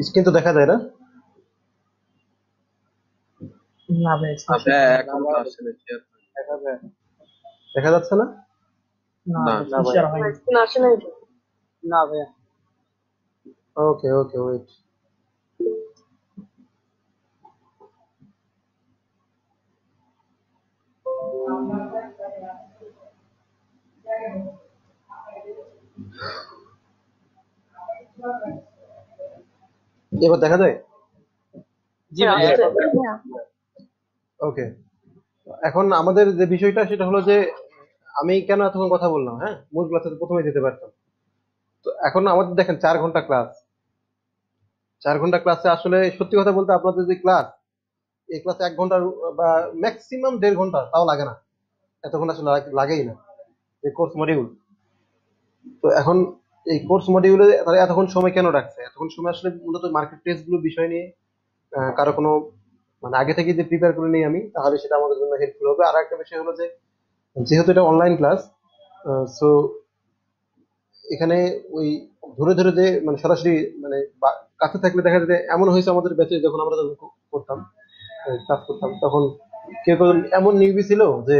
Screen তো দেখা যায় না। না ভাই, এখন তো আসলে share দেখা যাচ্ছে না। না না। ভাই, শেয়ার হয়নি। আসে নাই তো। না ভাইয়া। ওকে ওকে, ওয়েট। এবার দেখা যায়। জি ভাইয়া। ওকে, এখন আমাদের যে বিষয়টা সেটা হলো যে আমি কেন এতক্ষণ কথা বললাম, হ্যাঁ, মূল ক্লাসে তো প্রথমে যেতে পারতাম। তো এখন আমাদের দেখেন 4 ঘন্টা ক্লাস, 4 ঘন্টা ক্লাসে আসলে সত্যি কথা বলতে আপনাদের যে ক্লাস, এই ক্লাসে 1 ঘন্টা বা ম্যাক্সিমাম 1.5 ঘন্টা, তাও লাগে না, এতক্ষণ আসলে লাগেই না, যে কোর্স মডিউল। তো এখন এই কোর্স মডিউলে তারা এতক্ষণ সময় কেন রাখছে? এতক্ষণ সময় আসলে মূলত মার্কেট প্লেস গুলো বিষয় নিয়ে কারো কোনো মানে আগে থেকে যে প্রিপেয়ার করে নিই আমি, তাহলে সেটা আমাদের জন্য হেল্পফুল হবে। আর একটা বিষয় হলো যে যেহেতু এটা অনলাইন ক্লাস, সো এখানে ওই ধরে ধরে যে মানে সরাসরি মানে কাছে থাকলে দেখা যায় যে এমন হয়েছে আমাদের ব্যাচে, যখন আমরা যখন করতাম ক্লাস করতাম, তখন কেউ কেউ এমন নিউবি ছিল যে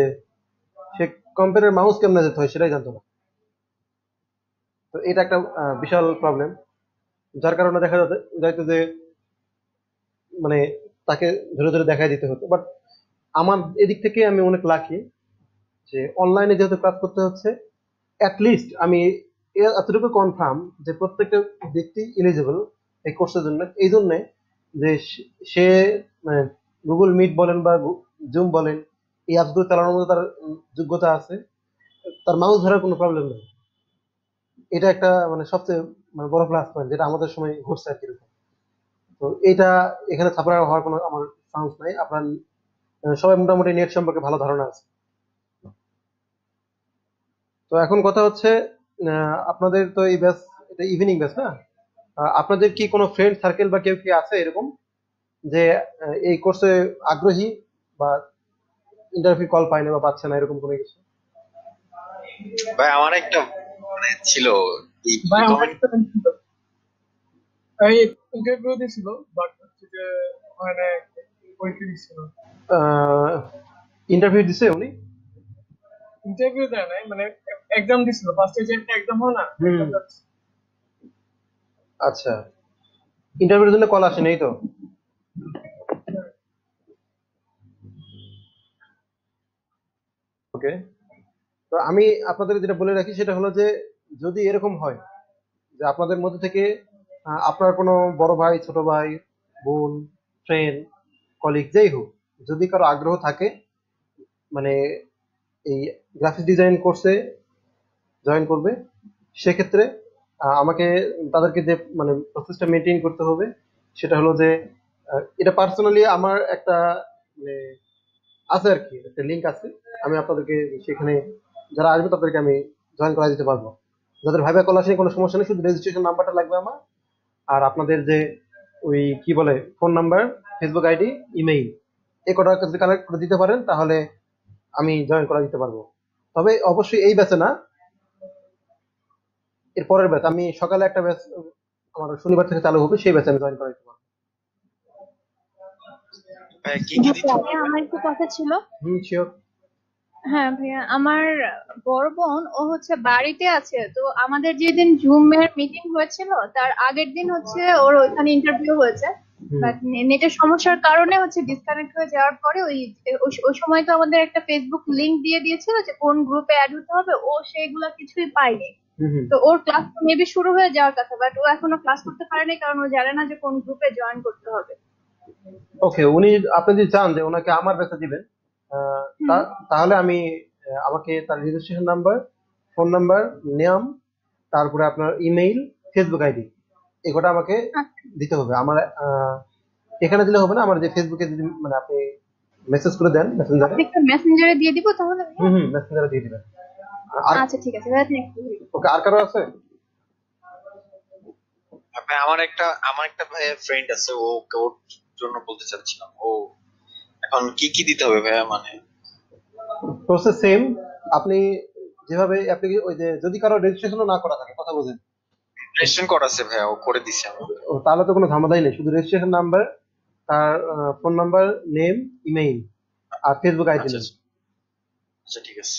সে কম্পিউটার মাউস কেমনে যেতে হয় সেটাই জানতো না। তো এটা একটা বিশাল প্রবলেম, যার কারণে দেখা যাইতো যে মানে তাকে ধরে ধরে দেখাই দিতে হতো। বাট আমার এদিক থেকে আমি অনেক লাকি যে অনলাইনে যেহেতু ক্লাস করতে হচ্ছে, লিস্ট আমি এতটুকু কনফার্ম যে প্রত্যেকটা ব্যক্তি এলিজিবল এই কোর্সের জন্য। এই জন্য যে সে মানে গুগল মিট বলেন বা জুম বলেন, এই অ্যাপসগুলো চালানোর মতো তার যোগ্যতা আছে, তার মাউস ধরার কোনো প্রবলেম নেই। এটা একটা মানে সবচেয়ে মানে বড় প্লাস পয়েন্ট, যেটা আমাদের সময় ঘটছে আর কি। তো এটা এখানে ছাপড়া হওয়ার কোনো আমার চান্স নাই। আপনার সবাই মোটামুটি নেট সম্পর্কে ভালো ধারণা আছে। তো এখন কথা হচ্ছে আপনাদের তো এই ব্যাচ, এটা ইভিনিং ব্যাচ না? আপনাদের কি কোনো ফ্রেন্ড সার্কেল বা কেউ কি আছে এরকম যে এই কোর্সে আগ্রহী বা ইন্টারভিউ কল পায় না বা পাচ্ছে না, এরকম কোনো কিছু? ভাই আমার একটা মানে ছিল ভাই আমার কমেন্ট। একটা friend ছিল। এই ইন্টারভিউ দিছিল, বাট হচ্ছে যে মানে পরীক্ষা দিছিল। ইন্টারভিউ দিছে উনি? ইন্টারভিউ দেয় নাই, মানে এক্সাম দিছিল। ফার্স্টে যে একটা এক্সাম হয় না, হুম, এক্সামটা দিছিল। আচ্ছা, ইন্টারভিউর জন্য কল আসে নাই তো? ওকে, তো আমি আপনাদের যেটা বলে রাখি সেটা হলো যে যদি এরকম হয় যে আপনাদের মধ্যে থেকে আপনার কোনো বড় ভাই, ছোট ভাই, বোন, ফ্রেন্ড, কলিগ, যেই হোক, যদি কারো আগ্রহ থাকে মানে এই গ্রাফিক্স ডিজাইন কোর্সে জয়েন করবে, সেক্ষেত্রে আমাকে তাদেরকে যে মানে প্রসেসটা মেনটেন করতে হবে সেটা হলো যে এটা পার্সোনালি আমার একটা মানে আছে আর কি, একটা লিঙ্ক আছে, আমি আপনাদেরকে সেখানে যারা আসবে তাদেরকে আমি জয়েন করা দিতে পারবো। যাদের ভাইবা কল আসে কোনো সমস্যা নেই, শুধু রেজিস্ট্রেশন নাম্বারটা লাগবে আমার, আর আপনাদের যে ওই কি বলে phone number, Facebook ID, email, এই কটা যদি কালেক্ট করে দিতে পারেন তাহলে আমি জয়েন করা দিতে পারবো। তবে অবশ্যই এই ব্যাচে না, এর পরের ব্যাচ আমি সকালে একটা ব্যাচ আমার শনিবার থেকে চালু হবে, সেই ব্যাচে আমি জয়েন করা দিতে পারবো। ভাই কি কি দিতে হবে? ভাইয়া আমার একটু কথা ছিল। শিওর। হ্যাঁ ভাইয়া, আমার বড় বোন ও হচ্ছে বাড়িতে আছে, তো আমাদের যেদিন জুমের মিটিং হয়েছিল তার আগের দিন হচ্ছে ওর ওইখানে ইন্টারভিউ হয়েছে, বাট নেটের সমস্যার কারণে হচ্ছে ডিসকানেক্ট হয়ে যাওয়ার পরে ওই ওই সময় তো আমাদের একটা ফেসবুক লিংক দিয়ে দিয়েছিল যে কোন গ্রুপে অ্যাড হতে হবে, ও সেইগুলা কিছুই পায়নি। তো ওর ক্লাস মেবি শুরু হয়ে যাওয়ার কথা, বাট ও এখনো ক্লাস করতে পারেনি কারণ ও জানে না যে কোন গ্রুপে জয়েন করতে হবে। ওকে, উনি আপনি যদি চান যে ওনাকে আমার ব্যাচে দিবেন, তাহলে আমি আমাকে তার রেজিস্ট্রেশন নাম্বার, ফোন নাম্বার, নাম, তারপরে আপনার ইমেইল, ফেসবুক আইডি, এগুলো আমাকে দিতে হবে। আমার এখানে দিলে হবে না, আমার যে ফেসবুকে যদি মানে আপনি মেসেজ করে দেন মেসেঞ্জারে। একটা মেসেঞ্জারে দিয়ে দিব তাহলে? মেসেঞ্জারে দিয়ে দিবেন। আচ্ছা ঠিক আছে ভাইয়া, থ্যাংক ইউ। ওকে, আর কারো আছে? ভাই আমার একটা ভাইয়ের ফ্রেন্ড আছে, ওর জন্য বলতে চাচ্ছিলাম। ও এখন কি কি দিতে হবে ভাইয়া? মানে প্রসেস সেম। আপনি যেভাবে ওই যে যদি কারো রেজিস্ট্রেশনও না করা থাকে, কথা বোঝেন, রেজিস্ট্রেশন করা আছে ভাইয়া, ও করে দিছে আমি। তাহলে তো কোনো ঝামেলাই নেই, শুধু রেজিস্ট্রেশন নাম্বার, তার ফোন নাম্বার, নেম, ইমেইল আর ফেসবুক আইডি আচ্ছা নেই। আচ্ছা আচ্ছা, ঠিক আছে।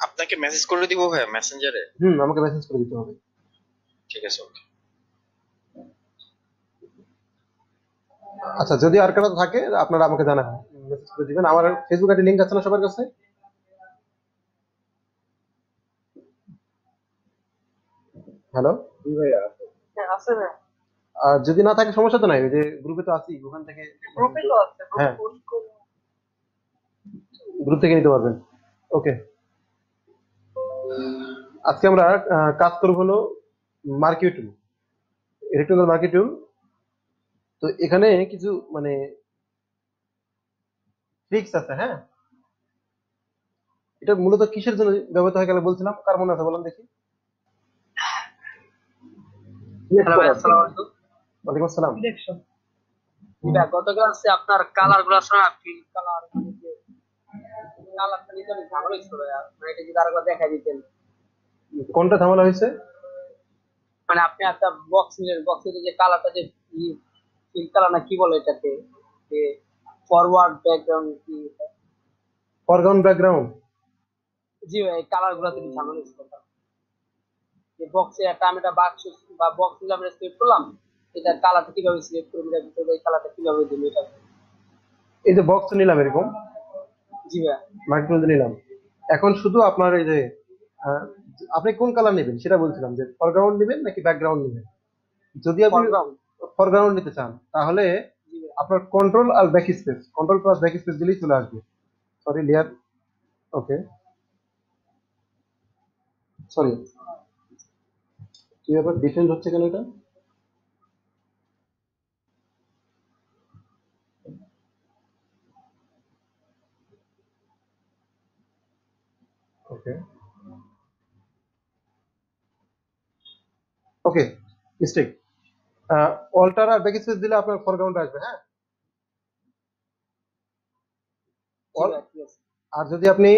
আপনাকে মেসেজ করে দিব ভাইয়া মেসেঞ্জারে? আমাকে মেসেজ করে দিতে হবে। ঠিক আছে, ওকে। আচ্ছা, যদি আর কারো থাকে আপনারা আমাকে জানাবেন, মেসেজ করে দিবেন। আমার ফেসবুক আইডি লিংক আছে না সবার কাছে? হ্যালো, হ্যাঁ আছে না, আর যদি না থাকে সমস্যা তো নাই, ওই যে গ্রুপে তো আছি, ওখান থেকে, গ্রুপে তো আছে, গ্রুপে হ্যাঁ পোস্ট করে। গ্রুপ থেকে নিতে পারবেন। ওকে, আজকে আমরা কাজ করব হলো মার্কেটিং, ইলেকট্রনিক্যাল মার্কেটিং। তো এখানে কিছু মানে ট্রিক্স আছে, হ্যাঁ। এটা মূলত কিসের জন্য ব্যবহৃত হয় গেলে বলছিলাম, কার মনে আছে বলেন দেখি? হ্যালো ভাই, আসসালামু আলাইকুম। ওয়ালাইকুম আসসালাম। ইলেকশন। ভাই, গত ক্লাসে আপনার কালার গুলো আছে না, ফিল কালার, মানে যে কালারটা নিতে অনেক ঝামেলা হয়েছিল ভাইয়া, মানে এটা যদি আরেকবার দেখাই দিতেন। কোনটা ঝামেলা হয়েছে? মানে আপনি একটা বক্স নিলেন, বক্সের যে কালারটা, যে ফিল কালার না কি বলে এটাকে, যে ফরওয়ার্ড ব্যাকগ্রাউন্ড কি, ফরগ্রাউন্ড, ব্যাকগ্রাউন্ড। জি ভাই, এই কালার গুলো তুমি ঝামেলা হয়েছিল। যে বক্সে একটা আমি একটা বাক্স বা বক্স নিলাম, সিলেক্ট করলাম, এটা কালারটা কিভাবে সিলেক্ট করবো, এটার ভিতরে এই কালারটা কিভাবে দিবো এটা। এই যে বক্স নিলাম এরকম, জি ভাইয়া। মার্কেটিং নিলাম, এখন শুধু আপনার এই যে আহ, আপনি কোন কালার নেবেন সেটা বলছিলাম, যে ফরগ্রাউন্ড নেবেন নাকি ব্যাকগ্রাউন্ড নেবেন। যদি আপনি ফরগ্রাউন্ড। ফরগ্রাউন্ড নিতে চান তাহলে জি ভাইয়া। আপনার কন্ট্রোল আর back space, control plus back space দিলেই চলে আসবে। সরি, লেয়ার, ওকে, সরি, কি ব্যাপার, ডিফারেন্ট হচ্ছে কেন এটা? ওকে, ওকে, মিস্টেক। অল্টার আর ব্যাক স্পেস দিলে আপনার ফরগ্রাউন্ড আসবে, হ্যাঁ। জি ভাইয়া, ঠিক আছে। আর যদি আপনি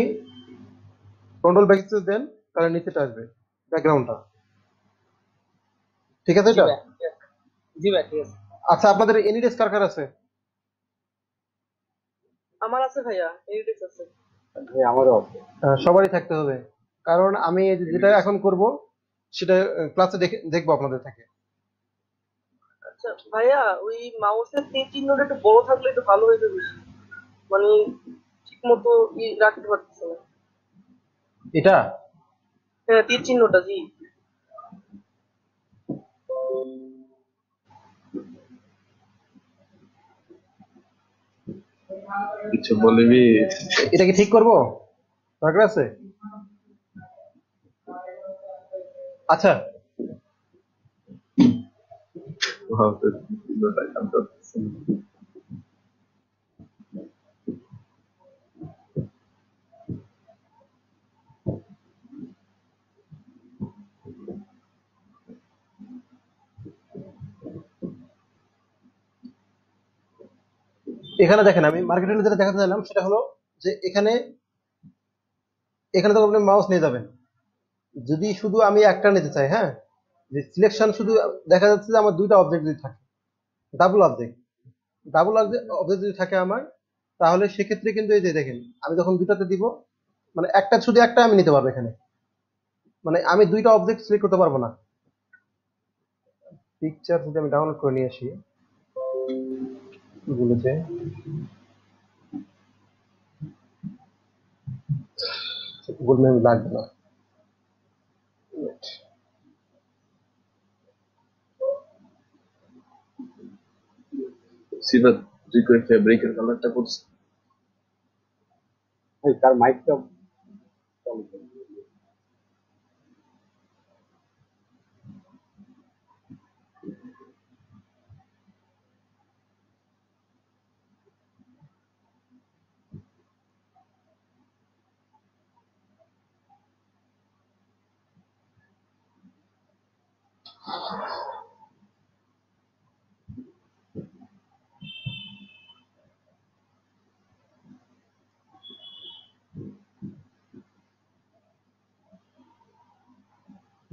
কন্ট্রোল ব্যাক স্পেস দেন তাহলে নিচেটা আসবে, ব্যাকগ্রাউন্ডটা। ঠিক আছে জি এটা? ভাইয়া, ঠিক আছে। জি ভাইয়া, ঠিক আছে। আচ্ছা, আপনাদের এনিডেস্ক কার কার আছে? আমার আছে ভাইয়া, এডিটেক্স আছে। সবারই থাকতে হবে, কারণ আমি এই যে যেটা এখন করব সেটা ক্লাসে দেখবো আপনাদের থেকে। আচ্ছা ভাইয়া, ওই মাউসের তীর চিহ্নটা একটু বড় থাকলে একটু ভালো হইতো বেশি, মানে ঠিক মতো রাখতে পারতেছে না। এটা হ্যাঁ, তীর চিহ্নটা, জি। কিছু বলবি? এটা কি ঠিক করব, দরকার আছে? আচ্ছা, এখানে দেখেন, আমি মার্কেটিং যেটা দেখাতে চাইলাম সেটা হলো যে এখানে এখানে তো আপনি মাউস নিয়ে যাবেন। যদি শুধু আমি একটা নিতে চাই, হ্যাঁ, যে সিলেকশন শুধু, দেখা যাচ্ছে যে আমার দুইটা অবজেক্ট যদি থাকে, ডাবল অবজেক্ট, ডাবল অবজেক্ট যদি থাকে আমার, তাহলে সেক্ষেত্রে কিন্তু এই যে দেখেন, আমি যখন দুটাতে দিব, মানে একটা, শুধু একটা আমি নিতে পারবো এখানে, মানে আমি দুইটা অবজেক্ট সিলেক্ট করতে পারবো না। পিকচার যদি আমি ডাউনলোড করে নিয়ে আসি গুলোতে, গুগল ম্যাপ লাগবে না। সিফাত, তুই করে ফেব্রিকের কালারটা করছিস? তার মাইকটা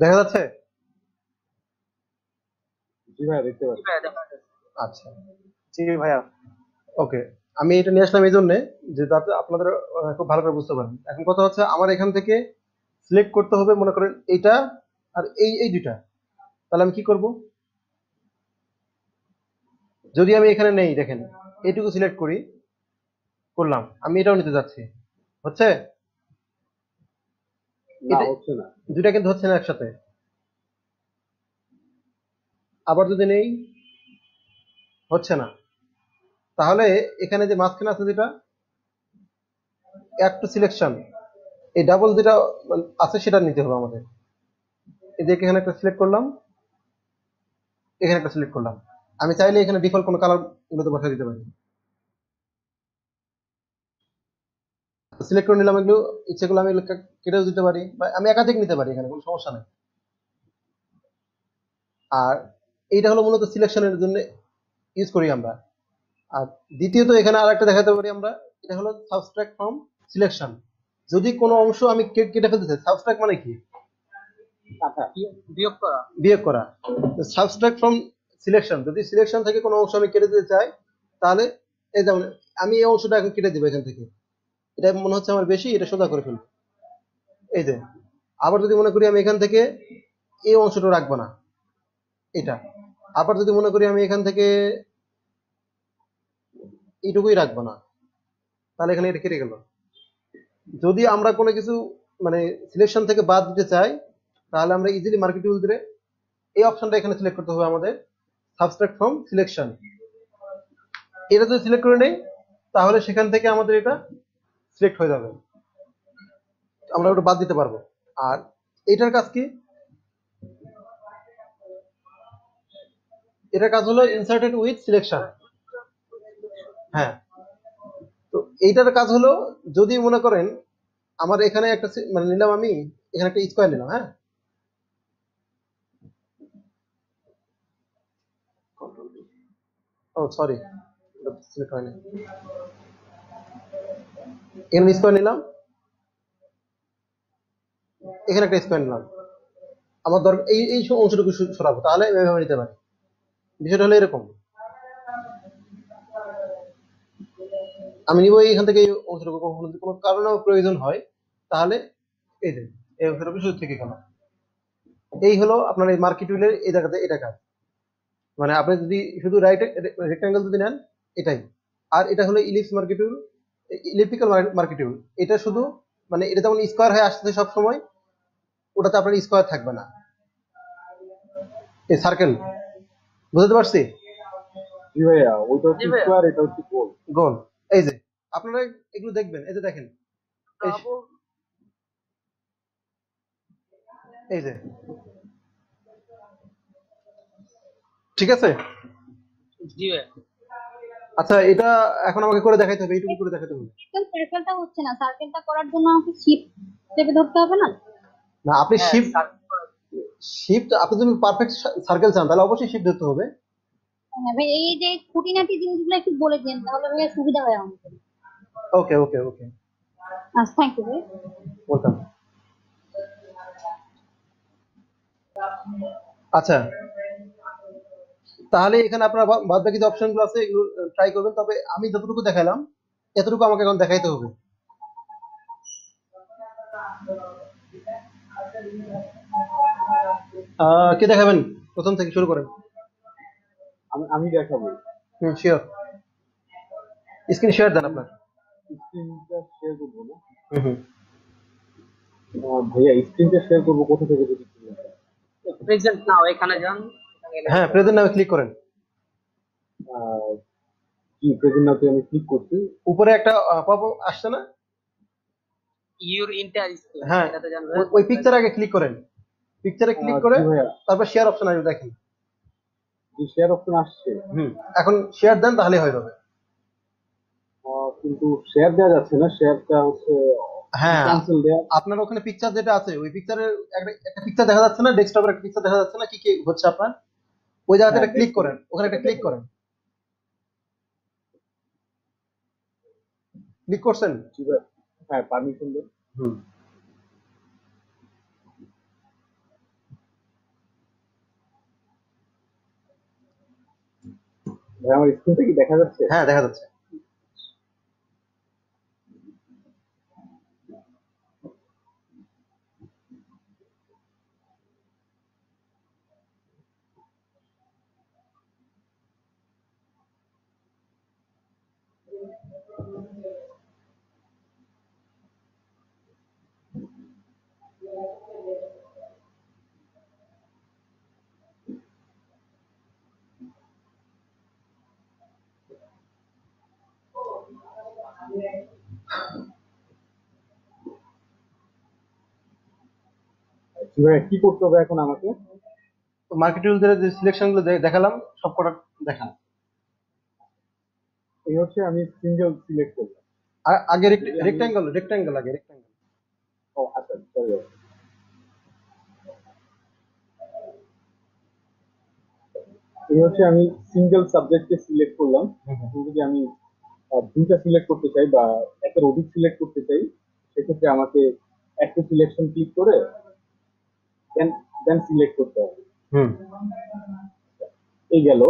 দেখা যাচ্ছে? জি ভাইয়া দেখতে জি পাচ্ছি। ভাইয়া দেখা যাচ্ছে। আচ্ছা, জি ভাইয়া। ওকে, আমি এটা নিয়ে আসলাম এই জন্য যে যাতে আপনাদের খুব ভালো করে বুঝতে পারেন। এখন কথা হচ্ছে আমার এখান থেকে সিলেক্ট করতে হবে, মনে করেন এইটা আর এই দুইটা। তাহলে আমি কি করব? যদি আমি এখানে নেই, দেখেন এইটুকু সিলেক্ট করলাম, আমি এটাও নিতে যাচ্ছি, হচ্ছে? না এটা হচ্ছে না। দুইটা কিন্তু হচ্ছে না একসাথে। আবার যদি নেই, হচ্ছে না। তাহলে এখানে যে মাঝখানে আছে যেটা অ্যাড টু সিলেকশন, এই ডাবল যেটা আছে সেটা নিতে হবে আমাদের। এই যে এখানে একটা সিলেক্ট করলাম, এখানে একটা সিলেক্ট করলাম। আমি চাইলে এখানে ডিফল্ট কোনো কালার গুলোতে বসাই দিতে পারি। সিলেক্ট করে নিলাম এগুলো, ইচ্ছে করলে আমি এগুলো কেটেও দিতে পারি, বা আমি একাধিক নিতে পারি, এখানে কোনো সমস্যা নেই। আর এইটা হলো মূলত সিলেকশনের জন্য ইউজ করি আমরা। আর দ্বিতীয়ত এখানে আরেকটা দেখাতে পারি আমরা, এটা হলো সাবস্ট্রাক্ট ফ্রম সিলেকশন। যদি কোনো অংশ আমি কেটে ফেলতে চাই, সাবস্ট্রাক্ট মানে কি? আচ্ছা বিয়োগ করা। বিয়োগ করা। সাবস্ট্রাক্ট ফ্রম সিলেকশন, যদি সিলেকশন থেকে কোনো অংশ আমি কেটে দিতে চাই, তাহলে এই যেমন আমি এই অংশটা এখন কেটে দিব এখান থেকে, এটা মনে হচ্ছে আমার বেশি, এটা সোজা করে ফেলবো, এই যে। আবার যদি মনে করি আমি এখান থেকে এই অংশটা রাখবো না, এটা। আবার যদি মনে করি আমি এখান থেকে এইটুকুই রাখবো না, তাহলে এখানে এটা কেটে গেল। যদি আমরা কোনো কিছু মানে সিলেকশন থেকে বাদ দিতে চাই, তাহলে আমরা ইজিলি মার্কেট টুল দিয়ে এই অপশনটা এখানে সিলেক্ট করতে হবে আমাদের, সাবস্ট্রাক্ট ফ্রম সিলেকশন। এটা যদি সিলেক্ট করে নেই, তাহলে সেখান থেকে আমাদের এটা সিলেক্ট হয়ে যাবে, আমরা ওটা বাদ দিতে পারবো। আর এটার কাজ কি? এটার কাজ হলো ইনসার্টেড উইথ সিলেকশন। হ্যাঁ, তো এইটার কাজ হলো, যদি মনে করেন আমার এখানে একটা মানে নিলাম, আমি এখানে একটা স্কোয়ার নিলাম, হ্যাঁ, ও সরি, সিলেক্ট হয়নি। এখানে স্কোয়ার নিলাম, এখানে একটা স্কোয়ার নিলাম, আমার দরকার এই এই অংশটুকু সরাবো, তাহলে আমি এভাবে নিতে পারি। বিষয়টা হলো এরকম, আমি নিব এখান থেকে এই অংশটুকু, কখনো যদি কোনো কারণে আমার প্রয়োজন হয়, তাহলে এই যে এই অংশটুকু শুধু থেকে গেল। এই হলো আপনার এই মার্কেট টুলের এই জায়গাতে এটা কাজ। মানে আপনি যদি শুধু রাইট রেক্টাঙ্গেল যদি নেন, এটাই। আর এটা হলো ellipse market tool, elliptical market tool. এটা শুধু মানে এটা যেমন স্কোয়ার হয়ে আসছে সব সময়, ওটাতে আপনার স্কোয়ার থাকবে না, এই সার্কেল। বুঝতে পারছি? জি ভাইয়া, ওইটা হচ্ছে জি ভাইয়া। স্কোয়ার, এটা হচ্ছে গোল। গোল। এই যে আপনারা এগুলো দেখবেন, এই যে দেখেন, এই ডাবল এই যে, ঠিক আছে? জি ভাইয়া। আচ্ছা, এটা এখন আমাকে করে দেখাইতে হবে, এইটুকু করে দেখাতে হবে। সার্কেলটা হচ্ছে না, সার্কেলটা করার জন্য আমাকে শিফট চেপে ধরতে হবে না? না, আপনি হ্যাঁ শিফট শিফট আপনি যদি পারফেক্ট সার্কেল চান, তাহলে অবশ্যই শিফট ধরতে হবে। হ্যাঁ ভাই, এই যে খুঁটিনাটি জিনিসগুলো একটু বলে দেন, তাহলে ভাই সুবিধা হয় আমাদের। ওকে ওকে ওকে, আচ্ছা, থ্যাংক ইউ ভাই। ওয়েলকাম। আচ্ছা, তাহলে এখানে আপনার বাদ বাকি যে অপশন গুলো আছে এগুলো ট্রাই করবেন, তবে আমি যতটুকু দেখাইলাম এতটুকু আমাকে এখন দেখাইতে হবে। কে দেখাবেন? প্রথম থেকে শুরু করেন। আমি আমি দেখাবো। শিওর, স্ক্রিন শেয়ার দেন আপনার। স্ক্রিনটা শেয়ার করবো না। হুম। ভাইয়া স্ক্রিনটা শেয়ার করবো কোথা থেকে যদি একটু বলতেন? প্রেজেন্ট নাও, এখানে যান। হ্যাঁ, প্রেজেন্ট নামে ক্লিক করেন। আহ, জি প্রেজেন্ট নাওতে আমি ক্লিক করছি। উপরে একটা পপ আসছে না? ইউর ইন্টার স্ক্রিন, হ্যাঁ, এটাতে যান। ওই পিকচার আগে ক্লিক করেন, পিকচারে ক্লিক করে জি ভাইয়া, তারপর শেয়ার অপশন আসবে, দেখেন। জি শেয়ার অপশন আসছে। এখন শেয়ার দেন, তাহলে হয়ে যাবে। কিন্তু শেয়ার দেওয়া যাচ্ছে না, শেয়ারটা হচ্ছে হ্যাঁ, ক্যান্সেল দেওয়া। আপনার ওখানে পিকচার যেটা আছে, ওই পিকচারের একটা পিকচার দেখা যাচ্ছে না, ডেস্কটপের একটা পিকচার দেখা যাচ্ছে না, কি কি হচ্ছে আপনার? ওই জায়গাতে হ্যাঁ, একটা ক্লিক করেন, ওখানে একটা ক্লিক করেন। ক্লিক করছেন? জি ভাইয়া, হ্যাঁ পারমিশন দেন। হুম। ভাই আমার স্ক্রিনটা কি দেখা যাচ্ছে? হ্যাঁ, দেখা যাচ্ছে। জি ভাই, কি করতে হবে এখন আমাকে? তো মার্কেট ইউজারের যে সিলেকশন গুলো দেখালাম সবকটা দেখান। এই হচ্ছে আমি সিঙ্গেল সিলেক্ট করলাম। আগে যদি আমি রেক্টাঙ্গেল রেক্টাঙ্গেল আগে রেক্টাঙ্গেল। ও আচ্ছা সরি, এই হচ্ছে আমি সিঙ্গেল সাবজেক্টকে সিলেক্ট করলাম। এখন যদি আমি দুইটা সিলেক্ট করতে চাই বা একের অধিক সিলেক্ট করতে চাই, সেক্ষেত্রে আমাকে একটা সিলেকশন ক্লিক করে দেন দেন সিলেক্ট করতে হবে। হুম। এই গেল।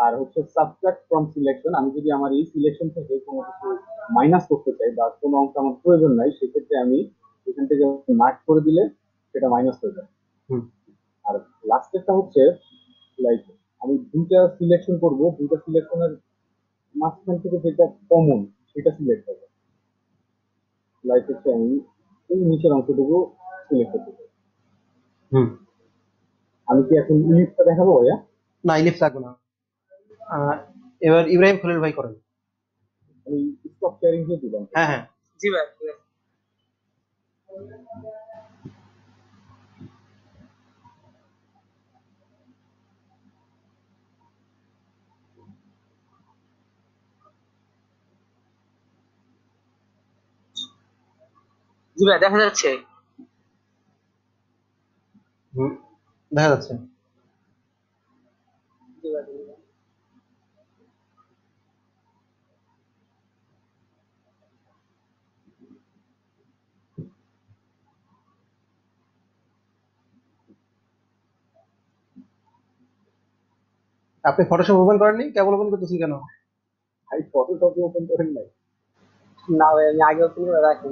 আর হচ্ছে সাবট্রাক্ট ফ্রম সিলেকশন, আমি যদি আমার এই সিলেকশন থেকে কোনো কিছু মাইনাস করতে চাই বা কোনো অংশ আমার প্রয়োজন নাই, সেক্ষেত্রে আমি এখান থেকে মার্ক করে দিলে সেটা মাইনাস হয়ে যাবে। হুম। আর লাস্টেরটা হচ্ছে লাইক আমি দুইটা সিলেকশন করব, দুইটা সিলেকশনের মাঝখান থেকে যেটা কমন সেটা সিলেক্ট হবে। লাইক হচ্ছে আমি এই নিচের অংশটুকু সিলেক্ট করতে চাই। হুম। আমি কি এখন ইলিপসটা দেখাবো ভাইয়া? না, ইলিপস লাগবে না। এবার ইব্রাহিম খলিল ভাই করেন। আমি স্টপ শেয়ারিং দিয়ে দিলাম। হ্যাঁ হ্যাঁ। জি ভাই, ঠিক আছে। জি ভাই, দেখা যাচ্ছে। হুম, দেখা যাচ্ছে। জি ভাই, জি ভাই। আপনি ফটোশপ ওপেন করেননি, কেবল ওপেন করতেছেন কেন? ভাই ফটোশপে ওপেন করেন নাই? না ভাই, আমি আগে ওপেন করে রাখি।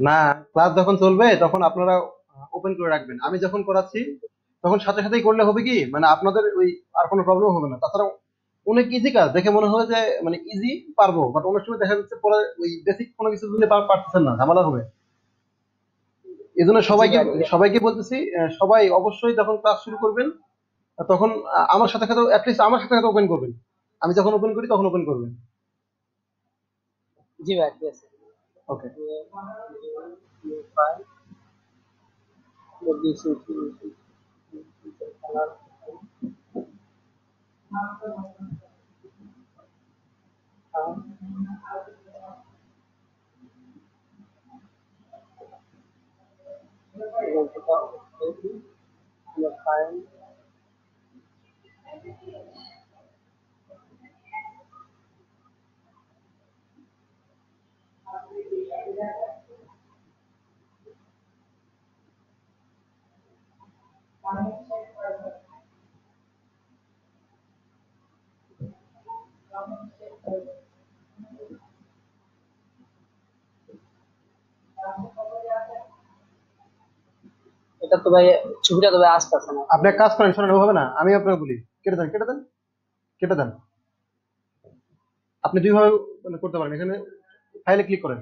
না, ক্লাস যখন চলবে তখন আপনারা ওপেন করে রাখবেন। আমি যখন করাচ্ছি তখন সাথে সাথেই করলে হবে কি, মানে আপনাদের ওই আর কোনো প্রবলেম হবে না। তাছাড়া অনেক ইজি কাজ দেখে মনে হয় যে মানে ইজি পারবো, বাট অনেক সময় দেখা যাচ্ছে পরে ওই বেসিক কোনো কিছু যদি পারতেছেন না, ঝামেলা হবে। এই জন্য জি সবাইকে ভাই, ঠিক আছে। সবাইকে বলতেছি, সবাই অবশ্যই যখন ক্লাস শুরু করবেন তখন আমার সাথে সাথে অ্যাটলিস্ট আমার সাথে সাথে ওপেন করবেন। আমি যখন ওপেন করি তখন ওপেন করবেন। জি ভাই, ঠিক আছে। ওকে। এটা তো ভাই, ছবিটা তো ভাই আসতেছে না। আপনি এক কাজ করেন, শোনেন, হবে না, আমি আপনাকে বলি, কেটে দেন কেটে দেন কেটে দেন। আপনি দুইভাবে মানে করতে পারেন। এখানে ফাইলে ক্লিক করেন,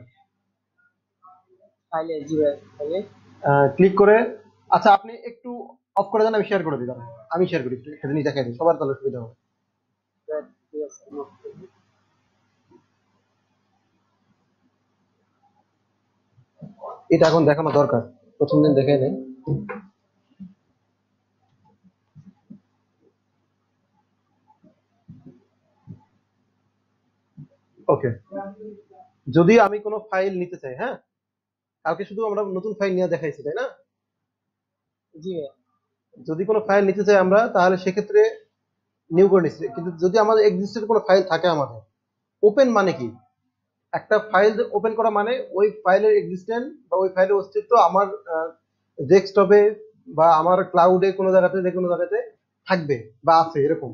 ফাইলে, জি ভাই, ফাইলে। ক্লিক করে আচ্ছা আপনি একটু অফ করে দেন, আমি শেয়ার করে দিই। দাঁড়ান, আমি শেয়ার করি, একটু একটা জিনিস দেখাই দিই, সবার তাহলে সুবিধা হবে। ঠিক আছে। এটা এখন দেখানো দরকার, প্রথম দিন দেখে নেই। ওকে, যদি আমি কোনো ফাইল নিতে চাই, হ্যাঁ, কালকে শুধু আমরা নতুন ফাইল নিয়ে দেখাইছি, তাই না? জি ভাই। যদি কোনো ফাইল নিতে চাই আমরা, তাহলে সেক্ষেত্রে নিউ করে নিচ্ছি। কিন্তু যদি আমাদের এক্সিস্টেড কোনো ফাইল থাকে, আমাদের ওপেন মানে কি, একটা ফাইল ওপেন করা মানে ওই ফাইলের এক্সিস্টেন্স বা ওই ফাইলের অস্তিত্ব আমার ডেস্কটপে বা আমার ক্লাউডে কোনো জায়গাতে, যে কোনো জায়গাতে থাকবে বা আছে এরকম।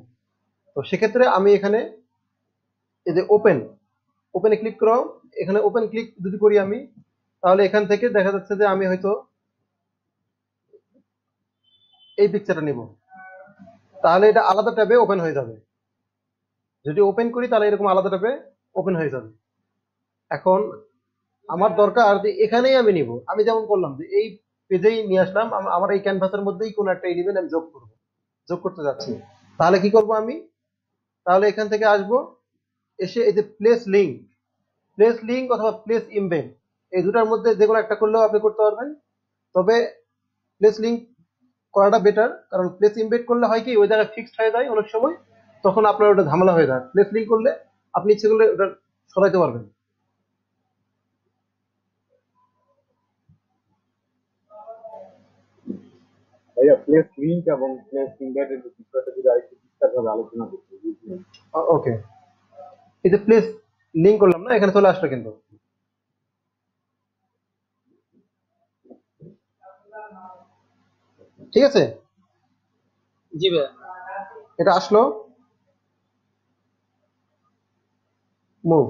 তো সেক্ষেত্রে আমি এখানে এই যে ওপেনে ক্লিক করো। এখানে ওপেন ক্লিক যদি করি আমি, তাহলে এখান থেকে দেখা যাচ্ছে যে আমি হয়তো এই পিকচারটা নিব, তাহলে এটা আলাদা ট্যাবে ওপেন হয়ে যাবে। যদি ওপেন করি তাহলে এরকম আলাদা ট্যাবে ওপেন হয়ে যাবে। এখন আমার দরকার যে এখানেই আমি নিব, আমি যেমন করলাম যে এই পেজেই নিয়ে আসলাম, আমার এই ক্যানভাসের মধ্যেই কোনো একটা এলিমেন্ট আমি যোগ করতে যাচ্ছি। তাহলে কি করব আমি, তাহলে এখান থেকে আসব, এসে এই যে প্লেস লিঙ্ক অথবা প্লেস ইমবেড, এই দুটার মধ্যে যে কোনো একটা করলেও আপনি করতে পারবেন। তবে প্লেস লিঙ্ক করাটা বেটার, কারণ প্লেস ইমবেড করলে হয় কি ওই জায়গায় ফিক্সড হয়ে যায় অনেক সময়, তখন আপনার ওটা ঝামেলা হয়ে যায়। প্লেস লিঙ্ক করলে আপনি ইচ্ছে করলে ওটা সরাইতে পারবেন। ভাইয়া প্লেস লিঙ্ক এবং প্লেস ইমবেডেড বিষয়টা যদি আরেকটু বিস্তারভাবে আলোচনা করতে বুঝলেন। ওকে, এই যে প্লেস লিঙ্ক করলাম না, এখানে চলে আসলো কিন্তু, ঠিক আছে? জি ভাইয়া। এটা আসলো, মুভ।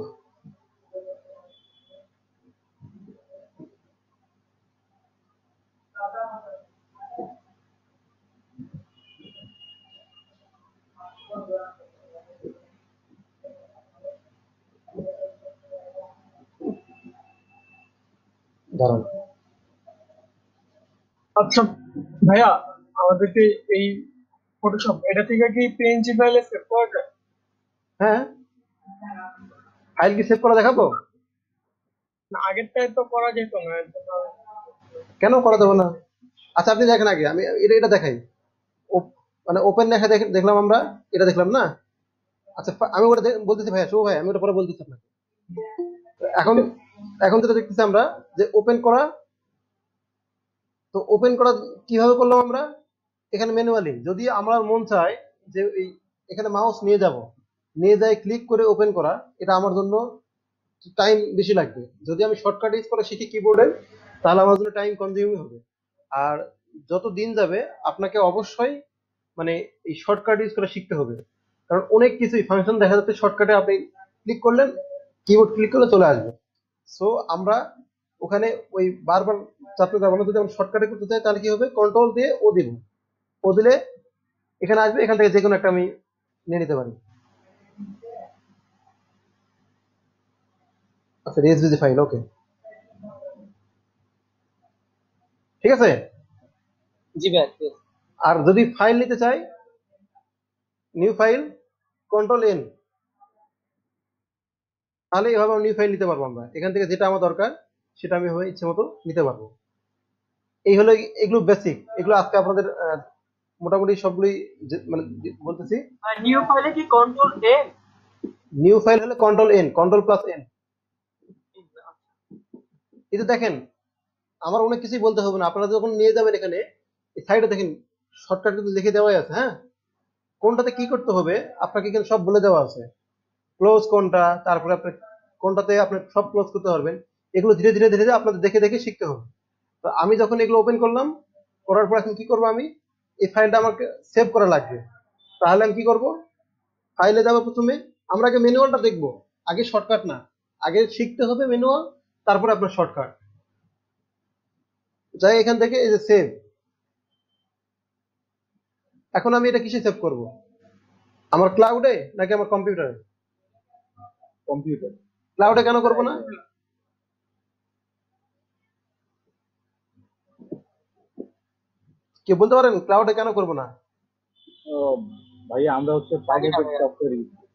দাঁড়ান, আচ্ছা ভাইয়া, আমাদেরকে এই ফটোশপ এটা থেকে কি পিএনজি ফাইলে সেভ করা যায়? হ্যাঁ, ফাইল কি সেভ করা দেখাবো? না, আগেরটায় তো করা যেত না। কেন করা যাবে না? আচ্ছা আপনি দেখেন আগে, আমি এটা দেখাই। মানে ওপেন দেখলাম আমরা, এটা দেখলাম না। আচ্ছা আমি ওটা বলতেছি ভাইয়া, শুভ ভাই, আমি ওটা পরে বলতেছি আপনাকে। এখন এখন যেটা দেখতেছি আমরা যে ওপেন করা, তো ওপেন করা কিভাবে করলাম আমরা? এখানে ম্যানুয়ালি, যদি আমার মন চায় যে এখানে মাউস নিয়ে যাই ক্লিক করে ওপেন করা, এটা আমার জন্য টাইম বেশি লাগবে। যদি আমি শর্টকাট ইউজ করা শিখি কিবোর্ডে, তাহলে আমার জন্য টাইম কনজিউমিং হবে। আর যত দিন যাবে আপনাকে অবশ্যই মানে এই শর্টকাট ইউজ করা শিখতে হবে, কারণ অনেক কিছুই ফাংশন দেখা যাচ্ছে শর্টকাটে আপনি ক্লিক করলেন, কিবোর্ড ক্লিক করলে চলে আসবে। সো আমরা ওখানে ওই বারবার চাপতে যাবো না। যদি আমরা শর্টকাটে করতে চাই তাহলে কি হবে, কন্ট্রোল দিয়ে ও দিলে এখানে আসবে, এখান থেকে যে কোনো একটা আমি নিয়ে নিতে পারি। আচ্ছা, রেসবিজি ফাইল, ওকে, ঠিক আছে। জি ভাইয়া, ঠিক আছে। আর যদি ফাইল নিতে চাই, নিউ ফাইল, কন্ট্রোল এন, তাহলে এভাবে নিউ ফাইল নিতে পারবো। আমরা এখান থেকে যেটা আমার দরকার সেটা আমি ইচ্ছে মতো নিতে পারবো। এই হলো, এগুলো বেসিক, এগুলো আজকে আপনাদের মোটামুটি সবগুলোই মানে বলতেছি। আর নিউ ফাইলে কি কন্ট্রোল এন? নিউ ফাইল হলে control N, control plus N. এই যে দেখেন, আমার অনেক কিছুই বলতে হবে না। আপনারা যখন নিয়ে যাবেন এখানে এই সাইডে দেখেন শর্টকাট কিন্তু লিখে দেওয়াই আছে। হ্যাঁ, কোনটাতে কি করতে হবে আপনাকে এখানে সব বলে দেওয়া আছে। ক্লোজ কোনটা, তারপরে আপনি কোনটাতে আপনি সব ক্লোজ করতে পারবেন। এগুলো ধীরে ধীরে ধীরে ধীরে আপনাদের দেখে দেখে শিখতে হবে। তো আমি যখন এগুলো ওপেন করলাম, করার পর এখন কি করবো, আমি এই ফাইলটা আমাকে সেভ করা লাগবে। তাহলে আমি কি করব, ফাইলে যাবো, প্রথমে আমরা আগে ম্যানুয়ালটা দেখবো, আগে শর্টকাট না। আগে শিখতে হবে ম্যানুয়াল, তারপরে আপনার শর্টকাট। যাই এখান থেকে এই যে সেভ। এখন আমি এটা কিসে সেভ করব, আমার ক্লাউডে নাকি আমার কম্পিউটারে? কম্পিউটার। ক্লাউডে কেন করব না? কে বলতে পারেন ক্লাউডে কেন করব না? ভাইয়া আমরা হচ্ছে পাইরেটেড সফটওয়্যার ইউজ করি।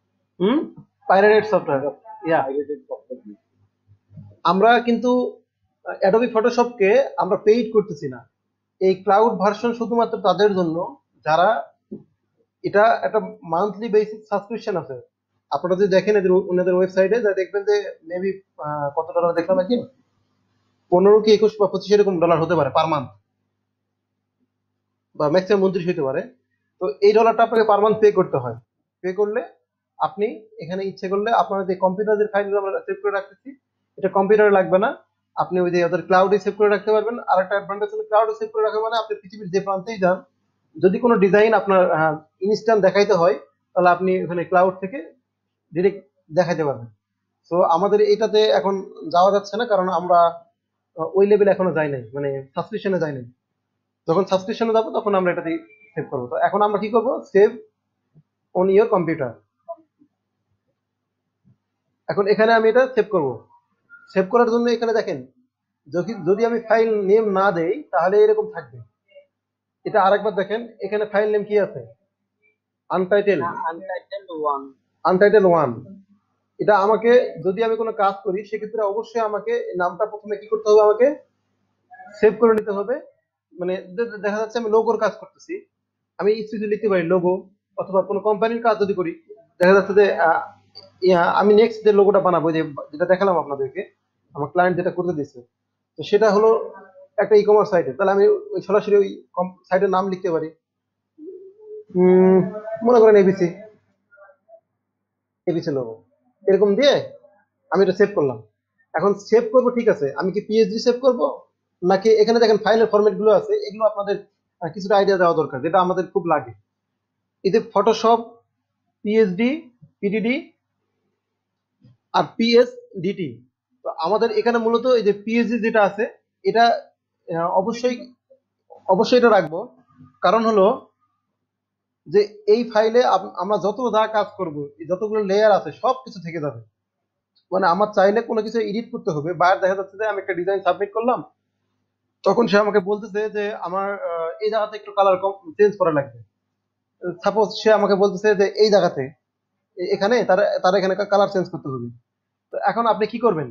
পাইরেটেড সফটওয়্যার, ইয়া। পাইরেটেড সফটওয়্যার ইউজ করি। আমরা কিন্তু অ্যাডোবি ফটোশপকে আমরা পেইড করতেছি না। এই ক্লাউড ভার্সন শুধুমাত্র তাদের জন্য যারা এটা একটা মান্থলি বেসিস সাবস্ক্রিপশন আছে। আপনারা যদি দেখেন ওনাদের ওয়েবসাইটে যা দেখবেন যে মেবি কত ডলার দেখলাম নাকি 15 কি 21 বা 25 এরকম ডলার হতে পারে পার মান্থ, বা ম্যাক্সিমাম 29 হতে পারে। তো এই ডলারটা আপনাকে পার মান্থ পে করতে হয়। পে করলে আপনি এখানে ইচ্ছে করলে আপনার যে কম্পিউটারের ফাইলগুলো আমরা সেভ করে রাখতেছি, এটা কম্পিউটারে লাগবে না, আপনি ওই যে ওদের ক্লাউডে সেভ করে রাখতে পারবেন। আর একটা অ্যাডভান্টেজ হলো ক্লাউডে সেভ করে রাখা মানে আপনি পৃথিবীর যে প্রান্তেই যান, যদি কোনো ডিজাইন আপনার ইনস্ট্যান্ট দেখাইতে হয়, তাহলে আপনি ওখানে ক্লাউড থেকে ডিরেক্ট দেখাতে পারবেন। তো আমাদের এটাতে এখন যাওয়া যাচ্ছে না, কারণ আমরা ওই লেভেলে এখনো যাই নাই, মানে সাবস্ক্রিপশনে যাই নাই। যখন সাবস্ক্রিপশনে যাবো তখন আমরা এটাতে সেভ করবো। তো এখন আমরা কি করব, সেভ অন ইওর কম্পিউটার। এখন এখানে আমি এটা সেভ করব। সেভ করার জন্য এখানে দেখেন, যদি যদি আমি ফাইল নেম না দেই তাহলে এরকম থাকবে। এটা আরেকবার দেখেন, এখানে ফাইল নেম কি আছে, untitled, untitled one. Untitled one. এটা আমাকে, যদি আমি কোনো কাজ করি সেক্ষেত্রে অবশ্যই আমাকে নামটা প্রথমে কি করতে হবে, আমাকে সেভ করে নিতে হবে। মানে দেখা যাচ্ছে আমি লোগোর কাজ করতেছি, আমি স্পেসিফিক লিখতে পারি লোগো, অথবা কোনো কোম্পানির কাজ যদি করি, দেখা যাচ্ছে যে আমি নেক্সট যে লোগোটা বানাবো, যেটা দেখালাম আপনাদেরকে, আমার ক্লায়েন্ট যেটা করতে দিচ্ছে, তো সেটা হলো একটা ই কমার্স সাইটে, তাহলে আমি ওই সরাসরি ওই সাইটের নাম লিখতে পারি। মনে করেন এবিসি, এবিসি লোগো, এরকম দিয়ে আমি এটা সেভ করলাম। এখন সেভ করব, ঠিক আছে, আমি কি পিএইচডি সেভ করব, নাকি এখানে দেখেন ফাইলের ফরম্যাট গুলো আছে, এগুলো আপনাদের কিছুটা আইডিয়া দেওয়া দরকার, যেটা আমাদের খুব লাগে। এই যে ফটোশপ, পিএইচডি, পিডিডি আর পিএসডিটি, তো আমাদের এখানে মূলত এই যে পিএইচডি যেটা আছে, এটা অবশ্যই অবশ্যই এটা রাখবো। কারণ হলো যে এই ফাইলে আমরা যত যা কাজ করব, যতগুলো লেয়ার আছে সব কিছু থেকে যাবে। মানে আমার চাইলে কোনো কিছু এডিট করতে হবে, বাইরে দেখা যাচ্ছে যে আমি একটা ডিজাইন সাবমিট করলাম, তখন সে আমাকে বলতেছে যে আমার এই জায়গাতে একটু কালার চেঞ্জ করা লাগবে। সাপোজ সে আমাকে বলতেছে যে এই জায়গাতে, এখানে তার তার এখানে কালার চেঞ্জ করতে হবে। তো এখন আপনি কি করবেন,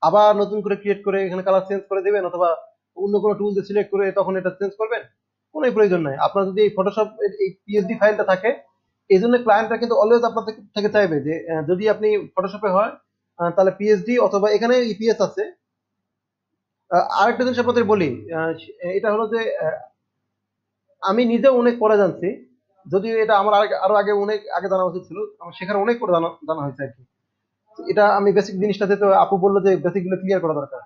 আবার নতুন করে ক্রিয়েট করে এখানে কালার চেঞ্জ করে দেবেন, অথবা অন্য কোনো টুল দিয়ে সিলেক্ট করে তখন এটা চেঞ্জ করবেন? কোনো প্রয়োজন নাই। আপনার যদি এই ফটোশপ এই পিএসডি ফাইলটা থাকে, এই জন্য ক্লায়েন্টরা কিন্তু অলওয়েজ আপনার থেকে চাইবে যে যদি আপনি ফটোশপে হয় তাহলে পিএসডি, অথবা এখানে ইপিএস আছে। আরেকটা জিনিস আপনাদের বলি, এটা হলো যে আমি নিজে অনেক পরে জানছি, যদিও এটা আমার আরো আগে অনেক আগে জানা উচিত ছিল, আমার শেখার অনেক পরে জানা জানা হয়েছে আর কি। তো এটা আমি বেসিক জিনিসটাতে, তো আপু বললো যে বেসিক গুলো ক্লিয়ার করা দরকার।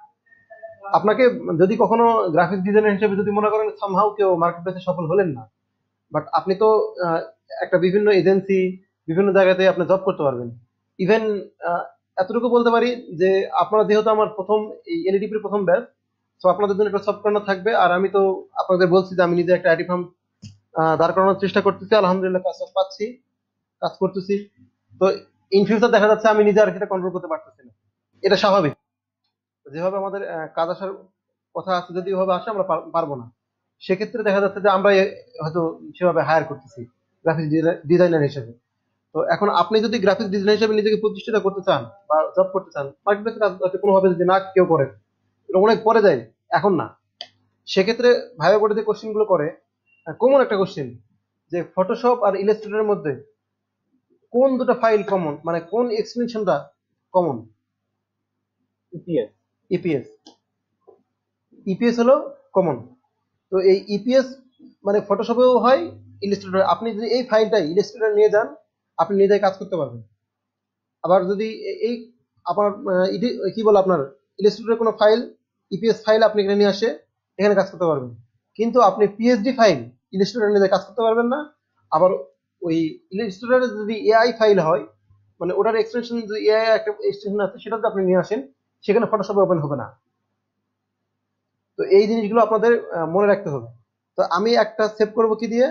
আপনাকে যদি কখনো গ্রাফিক্স ডিজাইনার হিসেবে যদি মনে করেন সামহাউ কেউ মার্কেট প্লেসে সফল হলেন না, বাট আপনি তো একটা বিভিন্ন এজেন্সি, বিভিন্ন জায়গাতে আপনি জব করতে পারবেন। ইভেন এতটুকু বলতে পারি যে আপনারা যেহেতু আমার প্রথম এই এলইডিপির প্রথম ব্যাচ, তো আপনাদের জন্য একটা সব কর্নার থাকবে। আর আমি তো আপনাদের বলছি যে আমি নিজে একটা আইটি ফার্ম দাঁড় করানোর চেষ্টা করতেছি, আলহামদুলিল্লাহ কাজ পাচ্ছি, কাজ করতেছি। তো ইন ফিউচার দেখা যাচ্ছে আমি নিজে আর সেটা কন্ট্রোল করতে পারতেছি না, এটা স্বাভাবিক। যেভাবে আমাদের কাজ আসার কথা আছে, যদি ওভাবে আসে আমরা পারবো না, সেক্ষেত্রে দেখা যাচ্ছে যে আমরা হয়তো সেভাবে হায়ার করতেছি গ্রাফিক্স ডিজাইনার হিসেবে। তো এখন আপনি যদি গ্রাফিক্স ডিজাইনার হিসেবে নিজেকে প্রতিষ্ঠিত করতে চান বা জব করতে চান, মার্কেট প্লেসে কাজ হয়তো কোনোভাবে যদি না কেউ করে, এটা অনেক পরে যায়, এখন না, সেক্ষেত্রে ভাইবা বোর্ডে যে কোশ্চেন গুলো করে, কমন একটা কোশ্চেন, যে ফটোশপ আর ইলাস্ট্রেটরের মধ্যে কোন দুটো ফাইল কমন, মানে কোন এক্সটেনশনটা কমন? ইপিএস। ইপিএস। ইপিএস হলো কমন। তো এই ইপিএস মানে ফটোশপেও হয়, ইলাস্ট্রেটর, আপনি যদি এই ফাইলটাই ইলাস্ট্রেটর নিয়ে যান, আপনি নিজে কাজ করতে পারবেন। আবার যদি এই আপনার কি বলে আপনার ইলাস্ট্রেটরের কোনো ফাইল, ইপিএস ফাইল আপনি এখানে নিয়ে আসে এখানে কাজ করতে পারবেন, কিন্তু আপনি পিএইচডি ফাইল ইলাস্ট্রেটর নিয়ে কাজ করতে পারবেন না। আবার ওই ইলাস্ট্রেটরের যদি এআই ফাইল হয়, মানে ওটার এক্সটেনশন, যদি এআই একটা এক্সটেনশন আছে সেটা যদি আপনি নিয়ে আসেন, সেখানে ফটোশপে ওপেন হবে না। তো এই জিনিসগুলো আপনাদের মনে রাখতে হবে। তো আমি একটা সেভ করব কি দিয়ে,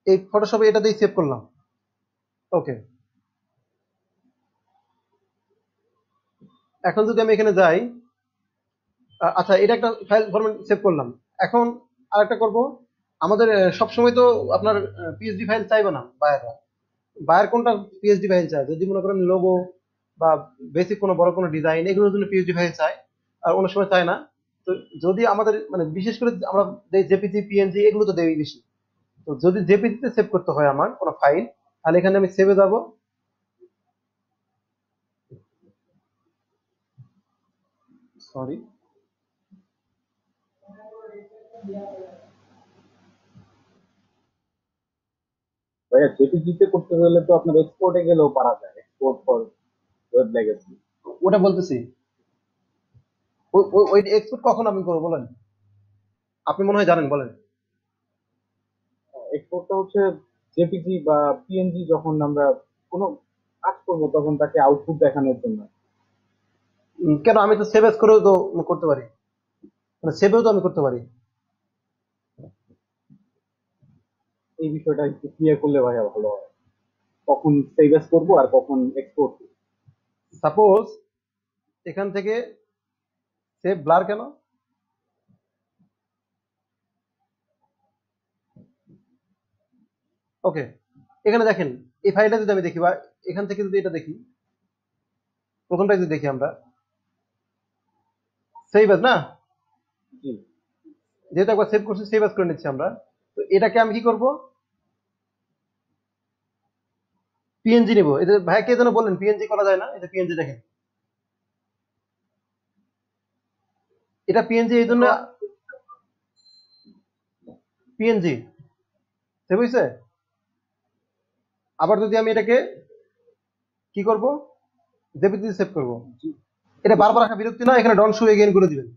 এই ফটোশপে এটা দিয়ে সেভ করলাম। ওকে, এখন যদি আমি এখানে যাই, আচ্ছা এটা একটা ফাইল ফরম্যাট সেভ করলাম। এখন আরেকটা করব, আমাদের সবসময় তো আপনার পিএইচডি ফাইল চাইবে না বায়াররা। বায়ার কোনটা পিএইচডি ফাইল চায়, যদি মনে করেন লোগো বা বেসিক কোনো বড় কোনো ডিজাইন, এগুলোর জন্য পিএইচডি ফাইল চায়, আর অনেক সময় চায় না। তো যদি আমাদের মানে বিশেষ করে আমরা জেপিজি, পিএনজি এগুলো তো দেই বেশি। তো যদি জেপিজিতে সেভ করতে হয় আমার কোনো ফাইল, তাহলে এখানে আমি সেভে যাব। সরি, ভাইয়া জেপিজিতে করতে হলে তো আপনার এক্সপোর্টে গেলেও পারা যায়, এক্সপোর্ট ফর ওয়েব লেগেসি। ওটা বলতেছি, ওই এক্সপোর্ট কখন আপনি করবো বলেন, আপনি মনে হয় জানেন, বলেন। এক্সপোর্টটা হচ্ছে জেপিজি বা পিএনজি, যখন আমরা কোনো কাজ করবো তখন তাকে আউটপুট দেখানোর জন্য। কেন, আমি তো সেভ এস করেও তো করতে পারি, মানে সেভেও তো আমি করতে পারি। এই বিষয়টা একটু ক্লিয়ার করলে ভাইয়া ভালো হয়, কখন সেভ এস করবো আর কখন এক্সপোর্ট। সাপোজ এখান থেকে সেভ ব্লার কেন, ওকে এখানে দেখেন এই ফাইলটা যদি আমি দেখি বা এখান থেকে যদি এটা দেখি, প্রথমটা যদি দেখি আমরা সেভ এস না, জি যেহেতু একবার সেভ করছি সেভ এস করে নিচ্ছি আমরা। তো এটাকে আমি কি করব, পিএনজি নিব। এই যে ভাই কে যেন বললেন পিএনজি করা যায় না, এটা পিএনজি দেখেন, এটা পিএনজি এই জন্য পিএনজি সেভ হয়েছে। আবার যদি আমি এটাকে কি করব, জেপিজি সেভ করব, এটা বারবার রাখা বিরক্তি না, এখানে ডন শো এগেইন করে দিবেন,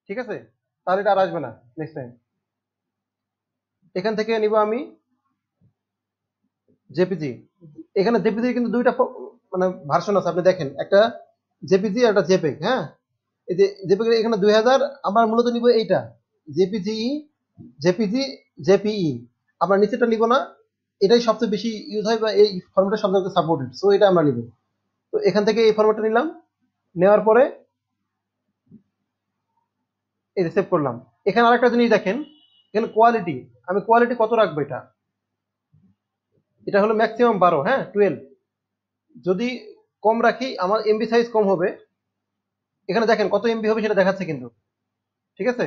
ঠিক আছে, তাহলে এটা আর আসবে না নেক্সট টাইম। এখান থেকে নিব আমি জেপিজি। এখানে জেপিজি কিন্তু দুইটা মানে ভার্সন আছে, আপনি দেখেন একটা জেপিজি আর একটা জেপেগ। হ্যাঁ, এই যে জেপেগ এখানে 2000, আমরা মূলত নিব এইটা জেপিজিই, জেপিজি, জেপিই। আমরা নিচেটা নিব না, এটাই সবচেয়ে বেশি ইউজ হয় বা এই ফরম্যাটটা সবচেয়ে সাপোর্টেড, সো এটা আমরা নিব। তো এখান থেকে এই ফরম্যাটটা নিলাম, নেওয়ার পরে এই যে সেভ করলাম। এখানে আরেকটা জিনিস দেখেন, এখানে কোয়ালিটি, আমি কোয়ালিটি কত রাখবো, এটা হলো ম্যাক্সিমাম 12, হ্যাঁ 12। যদি কম রাখি আমার এমবি সাইজ কম হবে, এখানে দেখেন কত এমবি হবে সেটা দেখাচ্ছে কিন্তু, ঠিক আছে,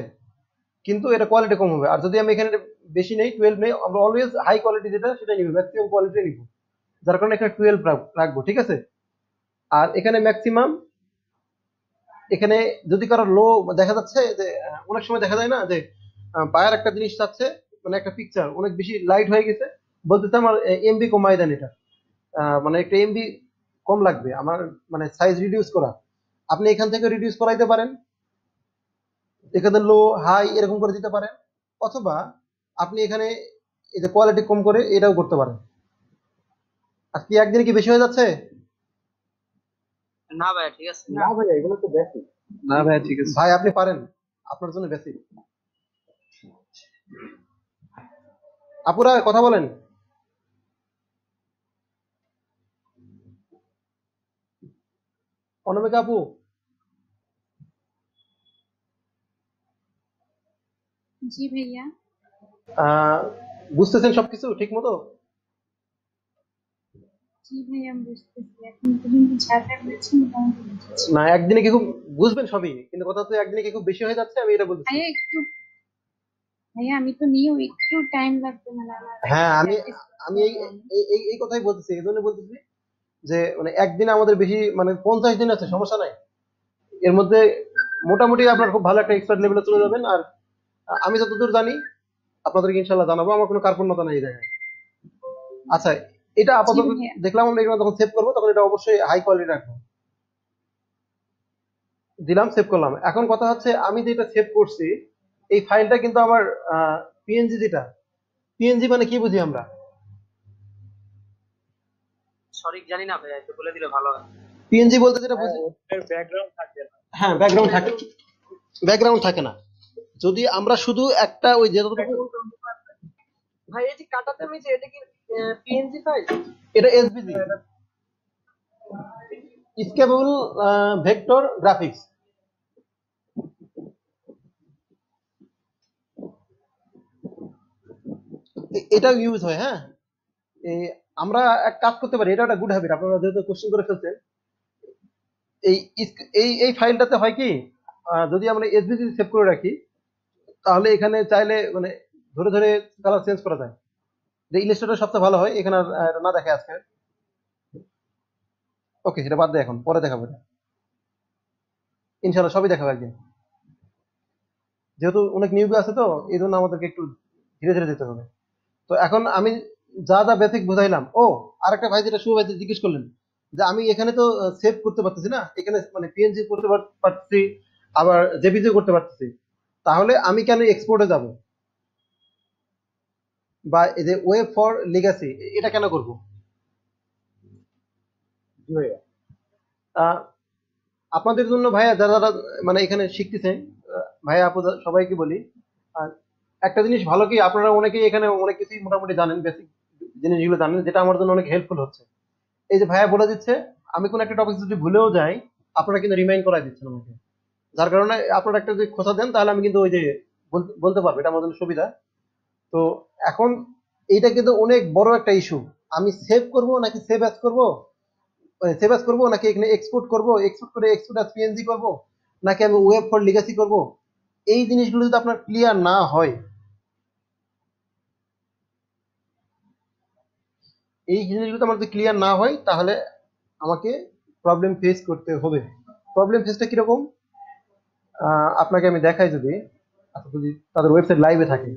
কিন্তু এটা কোয়ালিটি কম হবে। আর যদি আমি এখানে বেশি নেই 12 নেই, আমরা অলওয়েজ হাই কোয়ালিটি যেটা সেটা নিব, ম্যাক্সিমাম কোয়ালিটি নিব, যার কারণে এখানে 12 রাখবো, ঠিক আছে। আর এখানে ম্যাক্সিমাম, এখানে যদি কারো লো দেখা যাচ্ছে যে অনেক সময় দেখা যায় না যে বায়ার একটা জিনিস চাচ্ছে, মানে একটা পিকচার অনেক বেশি লাইট হয়ে গেছে, বলতেছে আমার এমবি কমাই দেন এটা, মানে একটা এমবি কম লাগবে আমার, মানে সাইজ রিডিউস করা। আপনি এখান থেকে রিডিউস করাইতে পারেন, এখানে লো হাই এরকম করে দিতে পারেন, অথবা আপনি এখানে এই যে কোয়ালিটি কম করে এটাও করতে পারেন। আর কি একদিনে কি বেশি হয়ে যাচ্ছে? না ভাইয়া ঠিক আছে। না ভাইয়া এগুলো তো বেশি। না ভাই ঠিক আছে ভাই, আপনি পারেন, আপনার জন্য বেশি। আপুরা কথা বলেন। অনামিকা আপু, জি ভাইয়া। আহ, বুঝতেছেন সবকিছু ঠিক মতো? জি ভাইয়া আমি বুঝতেছি, এখন পর্যন্ত যা যা বলেছি মোটামুটি বুঝেছি। না একদিনে কি খুব বুঝবেন সবই, কিন্তু কথা হচ্ছে একদিনে কি খুব বেশি হয়ে যাচ্ছে, আমি এটা বলতেছি। ভাইয়া একটু, ভাইয়া আমি তো নিয়েও একটু টাইম লাগবে, মানে আমার হ্যাঁ, আমি প্র্যাকটিস আমি এই করতে হবে। এই এই এই কথাই বলতেছি, এই জন্য বলতেছি যে মানে একদিনে আমাদের বেশি, মানে 50 দিন আছে, সমস্যা নাই, এর মধ্যে মোটামুটি আপনার খুব ভালো একটা এক্সপার্ট লেভেলে চলে যাবেন। আর আমি যতদূর জানি আপনাদেরকে ইনশাল্লাহ জানাবো, আমার কোনো কার্পণ্যতা নেই এই জায়গায়। আচ্ছা, এটা জি আপাতত ভাইয়া। দেখলাম, আমরা এখানে যখন সেভ করবো তখন এটা অবশ্যই হাই কোয়ালিটি রাখবো। দিলাম, সেভ করলাম। এখন কথা হচ্ছে আমি যেটা সেভ করছি এই ফাইলটা কিন্তু আমার পিএনজি, যেটা পিএনজি মানে কি বুঝি আমরা? সঠিক জানি না ভাইয়া, একটু বলে দিলে ভালো হয়। পিএনজি বলতে যেটা বুঝি, ওটার ব্যাকগ্রাউন্ড থাকে না। হ্যাঁ ব্যাকগ্রাউন্ড থাকে, ব্যাকগ্রাউন্ড থাকে না। যদি আমরা শুধু একটা ওই যেতটুকু, ভাই এই যে কাটাতে আমি যে এটা কি পিএনজি ফাইল? এটা এসভিজি, স্কেপেবল ভেক্টর গ্রাফিক্স, এটা ইউজ হয়। হ্যাঁ, এই আমরা এক কাজ করতে পারি, এটা একটা গুড হ্যাবিট, আপনারা যেহেতু কোশ্চেন করে ফেলছেন, এই এই এই ফাইলটাতে হয় কি, যদি আমরা এসভিজি সেভ করে রাখি তাহলে এখানে চাইলে মানে ধরে ধরে কালার চেঞ্জ করা যায়। যে ইলাস্ট্রেটর সবচেয়ে ভালো হয়, এখানে আর এটা না দেখে আজকে, ওকে সেটা বাদ দেয়, এখন পরে দেখাবো এটা ইনশাল্লাহ, সবই দেখাবো একদিন, যেহেতু অনেক নিউবি আছে তো এই জন্য আমাদেরকে একটু ধীরে ধীরে যেতে হবে। তো এখন আমি যা যা বেসিক বুঝাইলাম, ও আরেকটা ভাই যেটা শুভ ভাই যেটা জিজ্ঞেস করলেন যে আমি এখানে তো সেভ করতে পারতেছি না, এখানে মানে পিএনজি করতে পারতেছি, আবার জেপিজি করতে পারতেছি, তাহলে আমি কেন এক্সপোর্টে যাব, বা এই যে ওয়েব ফর লিগাসি এটা কেন করব? জি ভাইয়া। আহ, আপনাদের জন্য ভাইয়া যারা যারা মানে এখানে শিখতেছেন, ভাইয়া আপু সবাইকে বলি, আর একটা জিনিস ভালো কি, আপনারা অনেকেই এখানে অনেক কিছুই মোটামুটি জানেন, বেসিক জিনিসগুলো জানেন, যেটা আমার জন্য অনেক হেল্পফুল হচ্ছে। এই যে ভাইয়া বলে দিচ্ছে, আমি কোনো একটা টপিক যদি ভুলেও যাই, আপনারা কিন্তু রিমাইন্ড করাই দিচ্ছেন আমাকে, যার কারণে আপনারা একটা যদি খোঁচা দেন, তাহলে আমি কিন্তু ওই যে বলতে পারবো, এটা আমার জন্য সুবিধা। তো এখন এইটা কিন্তু অনেক বড় একটা ইস্যু। আমি সেভ করব নাকি সেভ অ্যাজ করব, সেভ অ্যাজ করবো নাকি এখানে এক্সপোর্ট করব, এক্সপোর্ট করে এক্সপোর্ট অ্যাজ পিএনজি করব, নাকি আমি ওয়েব ফর লিগাসি করব, এই জিনিসগুলো যদি আপনার ক্লিয়ার না হয়, এই জিনিসগুলো আমার যদি ক্লিয়ার না হয়, তাহলে আমাকে প্রবলেম ফেস করতে হবে। প্রবলেম ফেসটা কিরকম, আপনাকে আমি দেখাই যদি, আচ্ছা যদি তাদের ওয়েবসাইট লাইভে থাকে,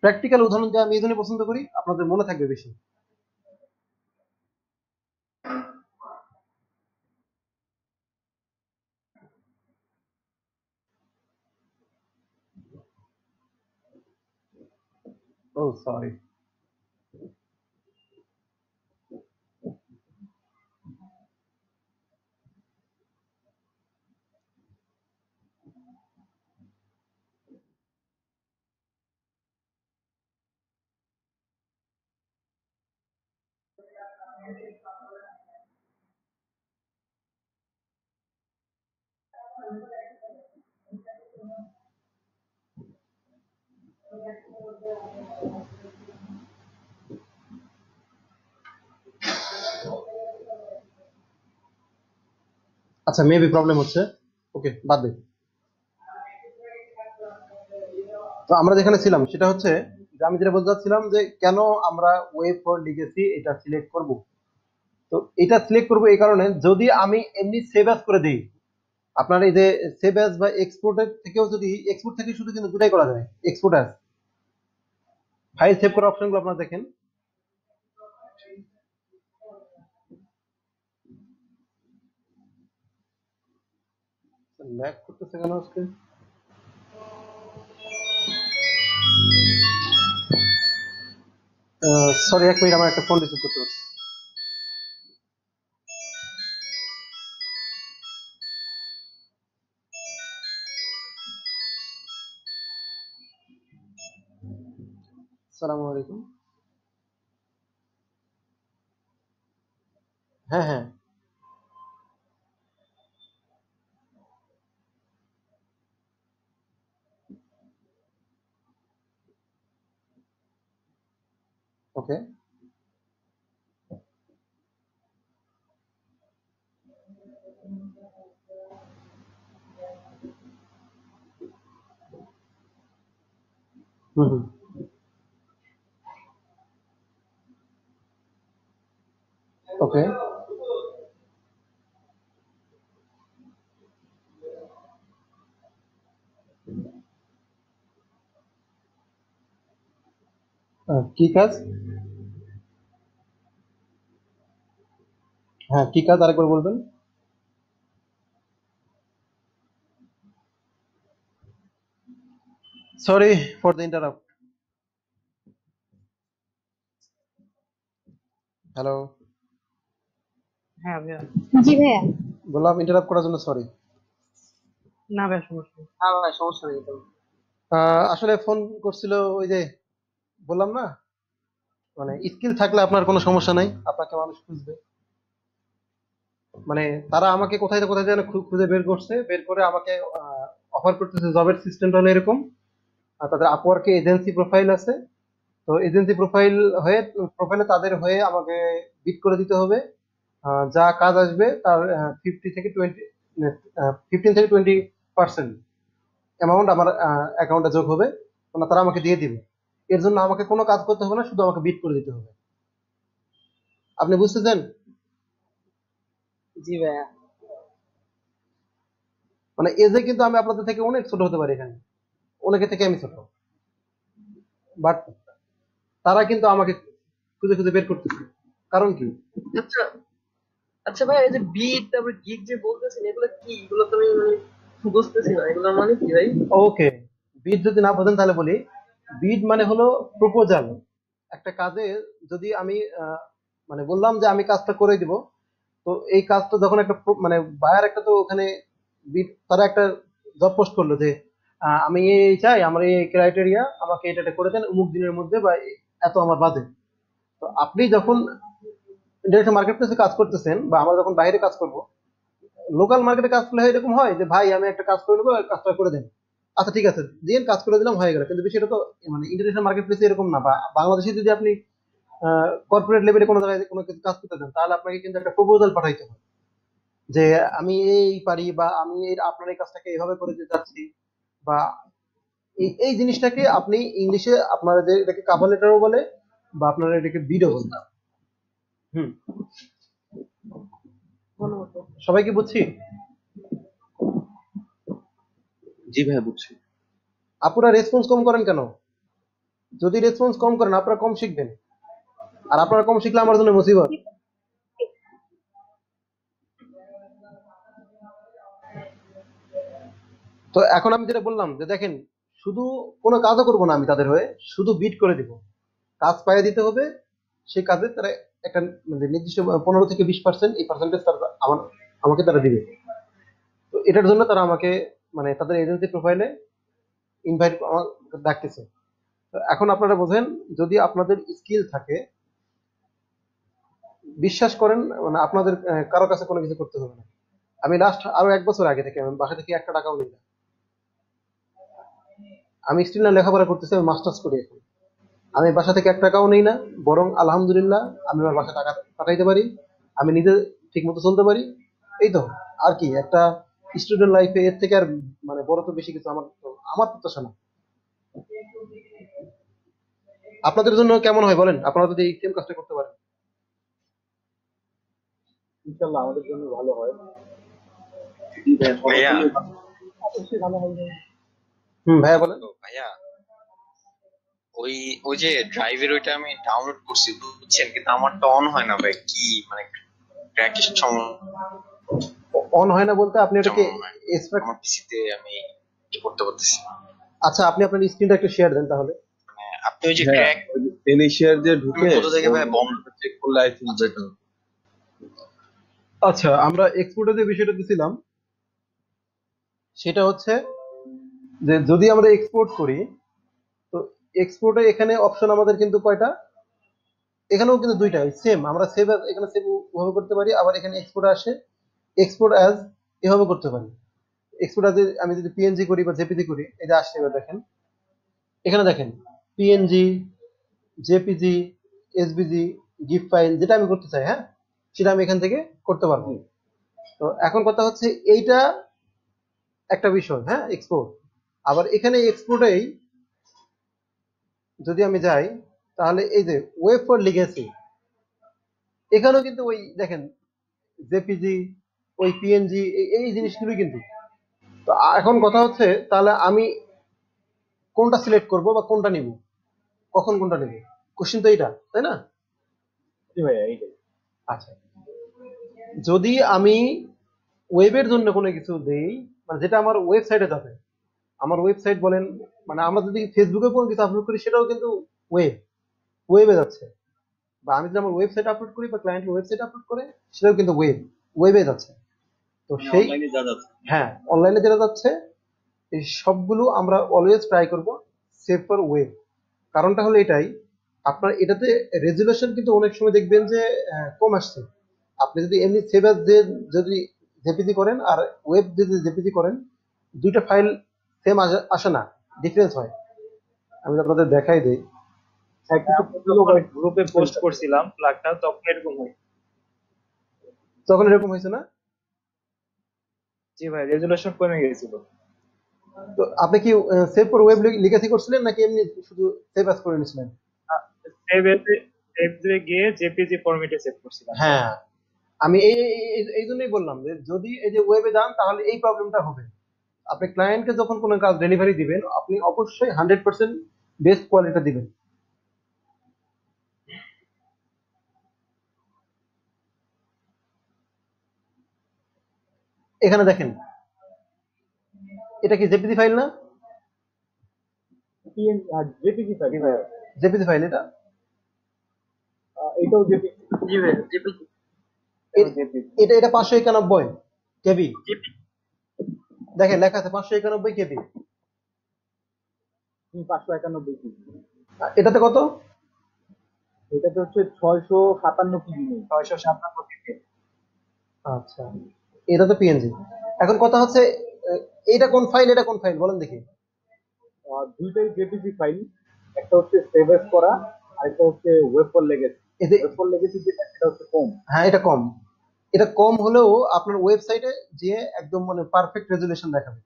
প্র্যাকটিক্যাল উদাহরণ যে আমি এই জন্য পছন্দ করি, আপনাদের মনে থাকবে বেশি। ও সরি। আচ্ছা, মেবি প্রবলেম হচ্ছে, ওকে বাদ দিই। তো আমরা যেখানে ছিলাম সেটা হচ্ছে যে, আমি যেটা বলতে চাচ্ছিলাম যে কেন আমরা ওয়েব ফর লিগেসি এটা সিলেক্ট করব। তো এটা সিলেক্ট করব এই কারণে, যদি আমি এমনি সেভ অ্যাজ করে দিই, আপনার এই যে সেভ অ্যাজ বা এক্সপোর্টের থেকেও, যদি এক্সপোর্ট থেকে শুধু কিন্তু দুটাই করা যায়, এক্সপোর্ট অ্যাজ ফাইল সেভ করার অপশনগুলো আপনারা দেখেন। ল্যাগ করতেছে কেন আজকে? সরি, এক মিনিট, আমার একটা ফোন রিসিভ করতে হচ্ছে। আসসালামু আলাইকুম। হ্যাঁ হ্যাঁ, ওকে। হুম হুম, ওকে। কি কাজ? হ্যাঁ, কি কাজ আরেকবার বলবেন? Sorry for the interrupt. Hello. হ্যাঁ ভাইয়া। জি ভাইয়া। বললাম ইন্টারাপ্ট করার জন্য সরি। না ভাইয়া, সমস্যা নেই। হ্যাঁ ভাই, সমস্যা নেই তো। আসলে ফোন করছিল, ওই যে বললাম না, মানে স্কিল থাকলে আপনার কোনো সমস্যা নাই, আপনাকে মানুষ খুঁজবে। মানে তারা আমাকে কোথায় না কোথায় যেন খুঁজে বের করছে, বের করে আমাকে অফার করতেছে। জবের সিস্টেমটা হলো এরকম, আর তাদের আপওয়ার্কে এজেন্সি প্রোফাইল আছে। তো এজেন্সি প্রোফাইল হয়ে, প্রোফাইলে তাদের হয়ে আমাকে বিট করে দিতে হবে। যা কাজ আসবে তার 15 থেকে 20% অ্যামাউন্ট আমার অ্যাকাউন্টে যোগ হবে, মানে তারা আমাকে দিয়ে দিবে। এর জন্য আমাকে কোনো কাজ করতে হবে না, শুধু আমাকে বিট করে দিতে হবে। আপনি বুঝতেছেন? জি ভাইয়া। মানে এজে কিন্তু আমি আপনাদের থেকে অনেক ছোট হতে পারি এখানে, অনেকের থেকে আমি ছোট, বাট তারা কিন্তু আমাকে খুঁজে খুঁজে বের করতেছে। কারণ কি? আচ্ছা আচ্ছা ভাই, এই যে বিট তারপরে গিগ যে বলতেছেন, এগুলো কি? এগুলো তো আমি মানে বুঝতেছি না, এগুলো মানে কি ভাই? ওকে, বিড যদি না বোঝেন তাহলে বলি। বিড মানে হলো প্রপোজাল। একটা কাজে যদি আমি মানে বললাম যে আমি কাজটা করে দিব, তো এই কাজটা যখন একটা মানে বায়ার একটা তো ওখানে তারা একটা জব পোস্ট করলো যে আমি এই চাই, আমার এই ক্রাইটেরিয়া, আমাকে এটা করে দেন অমুক দিনের মধ্যে, বা এত আমার বাজেট। তো আপনি যখন ইন্টারন্যাশনাল মার্কেট প্লেসে কাজ করতেছেন, বা আমরা যখন বাইরে কাজ করব, লোকাল মার্কেটে কাজ করলে এরকম হয় যে ভাই আমি একটা কাজ করে নেবো, কাজটা করে দেন, আচ্ছা ঠিক আছে দিন, কাজ করে দিলাম, হয়ে গেল। কিন্তু বিষয়টা তো মানে ইন্টারন্যাশনাল মার্কেট প্লেসে এরকম না। বা বাংলাদেশে যদি আপনি কর্পোরেট লেভেলে কোনো জায়গায় কোনো কিছু কাজ করতে চান, তাহলে আপনাকে কিন্তু একটা প্রপোজাল পাঠাইতে হবে যে আমি এই পারি, বা আমি আপনার এই কাজটাকে এভাবে করে দিতে চাচ্ছি, বা এই জিনিসটাকে আপনি ইংলিশে আপনারা যে এটাকে কাভার লেটারও বলে, বা আপনারা এটাকে বিডও বলে। হুম, ধন্যবাদ। সবাইকে বুঝছি। জি ভাইয়া বুঝছি। আপনারা রেসপন্স কম করেন কেন? যদি রেসপন্স কম করেন আপনারা কম শিখবেন, আর আপনারা কম শিখলে আমার জন্য মুসিবত। তো এখন আমি যেটা বললাম যে দেখেন, শুধু কোনো কাজও করবো না আমি তাদের হয়ে, শুধু বিট করে দিব, কাজ পাইয়ে দিতে হবে। সেই কাজে তারা একটা মানে নির্দিষ্ট 15 থেকে 20% এই পার্সেন্টেজ তারা আমাকে তারা দিবে। তো এটার জন্য তারা আমাকে মানে তাদের এজেন্সি প্রোফাইলে ইনভাইট ডাকতেছে। তো এখন আপনারা বোঝেন, যদি আপনাদের স্কিল থাকে, বিশ্বাস করেন মানে আপনাদের কারো কাছে কোনো কিছু করতে হবে না। আমি লাস্ট আরো 1 বছর আগে থেকে আমি বাসা থেকে একটা টাকাও নিই না। আমি স্টিল না লেখাপড়া করতেছি, আমি মাস্টার্স করি এখন। আমি বাসা থেকে 1 টাকাও নেই না, বরং আলহামদুলিল্লাহ আমি আমার বাসা টাকা পাঠাইতে পারি, আমি নিজে ঠিক মতো চলতে পারি। এই তো, আর কি একটা স্টুডেন্ট লাইফে এর থেকে আর মানে বড় তো বেশি কিছু আমার প্রত্যাশা না। আপনাদের জন্য কেমন হয় বলেন, আপনারা যদি এই সেম কাজটা করতে পারেন? ইনশাল্লাহ আমাদের জন্য ভালো হয়। ভাইয়া অবশ্যই ভালো হবে। ভাইয়া বলেন। তো ভাইয়া ওই ওই যে ড্রাইভের ওইটা আমি ডাউনলোড করছি বুঝছেন, কিন্তু আমারটা অন হয় না ভাই, কি মানে ক্র্যাকের অন হয় না বলতে আপনি ওটাকে সমস্যা, এক্সট্রা। আমার পিসিতে আমি কি করতে পারতেছি না। আচ্ছা, আপনি আপনার স্ক্রিনটা একটু শেয়ার দেন তাহলে। মানে আপনি ওই যে হ্যাঁ, ক্র্যাক ইনিশিয়ার দিয়ে ঢুকে কোথা থেকে ভাই বন্ধ চেক করলে আই থিঙ্ক বেটার। আচ্ছা, আমরা এক্সপোর্টে যে বিষয়টা দিছিলাম সেটা হচ্ছে যে যদি আমরা এক্সপোর্ট করি, তো এক্সপোর্টে এখানে অপশন আমাদের কিন্তু কয়টা, এখানেও কিন্তু দুইটা সেম। আমরা সেভ এখানে সেভ ওভাবে করতে পারি, আবার এখানে এক্সপোর্ট আসে এক্সপোর্ট অ্যাজ এভাবে করতে পারি। এক্সপোর্ট অ্যাজ আমি যদি পিএনজি করি বা জেপিজি করি, এই যে আসছে, এবার দেখেন এখানে দেখেন PNG, JPG, SBG, GIF file, যেটা আমি করতে চাই, হ্যাঁ সেটা আমি এখান থেকে করতে পারবো। তো এখন কথা হচ্ছে এইটা একটা বিষয়, হ্যাঁ এক্সপোর্ট। আবার এখানে এক্সপোর্টেই যদি আমি যাই, তাহলে এই যে ওয়েব ফর লিগেসি, এখানেও কিন্তু ওই দেখেন জেপিজি, ওই পিএনজি, এই জিনিসগুলোই কিন্তু। তো এখন কথা হচ্ছে তাহলে আমি কোনটা সিলেক্ট করব বা কোনটা নিব, কখন কোনটা নিব, কোশ্চিন তো এইটা, তাই না? জি ভাইয়া এইটাই। আচ্ছা, যদি আমি ওয়েবের জন্য কোনো কিছু দেই, মানে যেটা আমার ওয়েবসাইটে যাবে, আমার ওয়েবসাইট বলেন, মানে আমরা যদি ফেসবুকে কোনো কিছু আপলোড করি সেটাও কিন্তু ওয়েবে যাচ্ছে, বা আমি যদি আমার ওয়েবসাইট আপলোড করি বা ক্লায়েন্টের ওয়েবসাইট আপলোড করে সেটাও কিন্তু ওয়েবে যাচ্ছে। তো সেই হ্যাঁ অনলাইনে যেটা যাচ্ছে, এই সবগুলো আমরা অলওয়েজ ট্রাই করব সেভ ফর ওয়েব। কারণটা হলো এটাই, আপনার এটাতে রেজুলেশন কিন্তু অনেক সময় দেখবেন যে কম আসছে। আপনি যদি এমনি সেভ অ্যাজ যদি জেপিজি করেন আর ওয়েব যদি জেপিজি করেন, দুইটা ফাইল সেম আসে না, ডিফারেন্স হয়। আমি আপনাদের দেখাই দিই। হ্যাঁ, কিছু গ্রুপে পোস্ট করছিলাম প্লাগটা, তখন এরকম হয়। তখন এরকম হয়েছে না? জি ভাই, রেজুলেশন কমে গেছিল। তো আপনি কি সেভ ফর ওয়েব লিখেছি করছিলেন নাকি এমনি শুধু সেভ অ্যাজ করে নিয়েছিলেন? সেভে গিয়ে জেপিজি ফরম্যাটে সেভ করছিলাম। হ্যাঁ, আমি এই জন্যই বললাম যে যদি এই যে ওয়েবে যান তাহলে এই প্রবলেমটা হবে। আপনি ক্লায়েন্টকে যখন কোনো কাজ ডেলিভারি দিবেন, আপনি অবশ্যই 100% বেস্ট কোয়ালিটি দিবেন। এখানে দেখেন, এটা কি জেপিজি ফাইল না? জেপিজি ফাইল ভাইয়া। জেপিজি ফাইল এটা। এটাও জেপিজি। জি ভাই, জেপিজি। এটা এটা 591 কেবি, দেখেন লেখা আছে 591 কেবি। 591 কেজি। এটাতে কত? এটাতে হচ্ছে 657 কেজি নেই। 657 কেজি। আচ্ছা, এটা তো পিএনজি। এখন কথা হচ্ছে এটা কোন ফাইল, এটা কোন ফাইল বলেন দেখি। দুইটাই জেপিজি ফাইল, একটা হচ্ছে সেভ এস করা আর একটা হচ্ছে web for legacy. Web for legacy যেটা সেটা হচ্ছে কম। হ্যাঁ এটা কম, এটা কম হলেও আপনার ওয়েবসাইটে যে একদম মানে পারফেক্ট রেজুলেশন দেখাবে,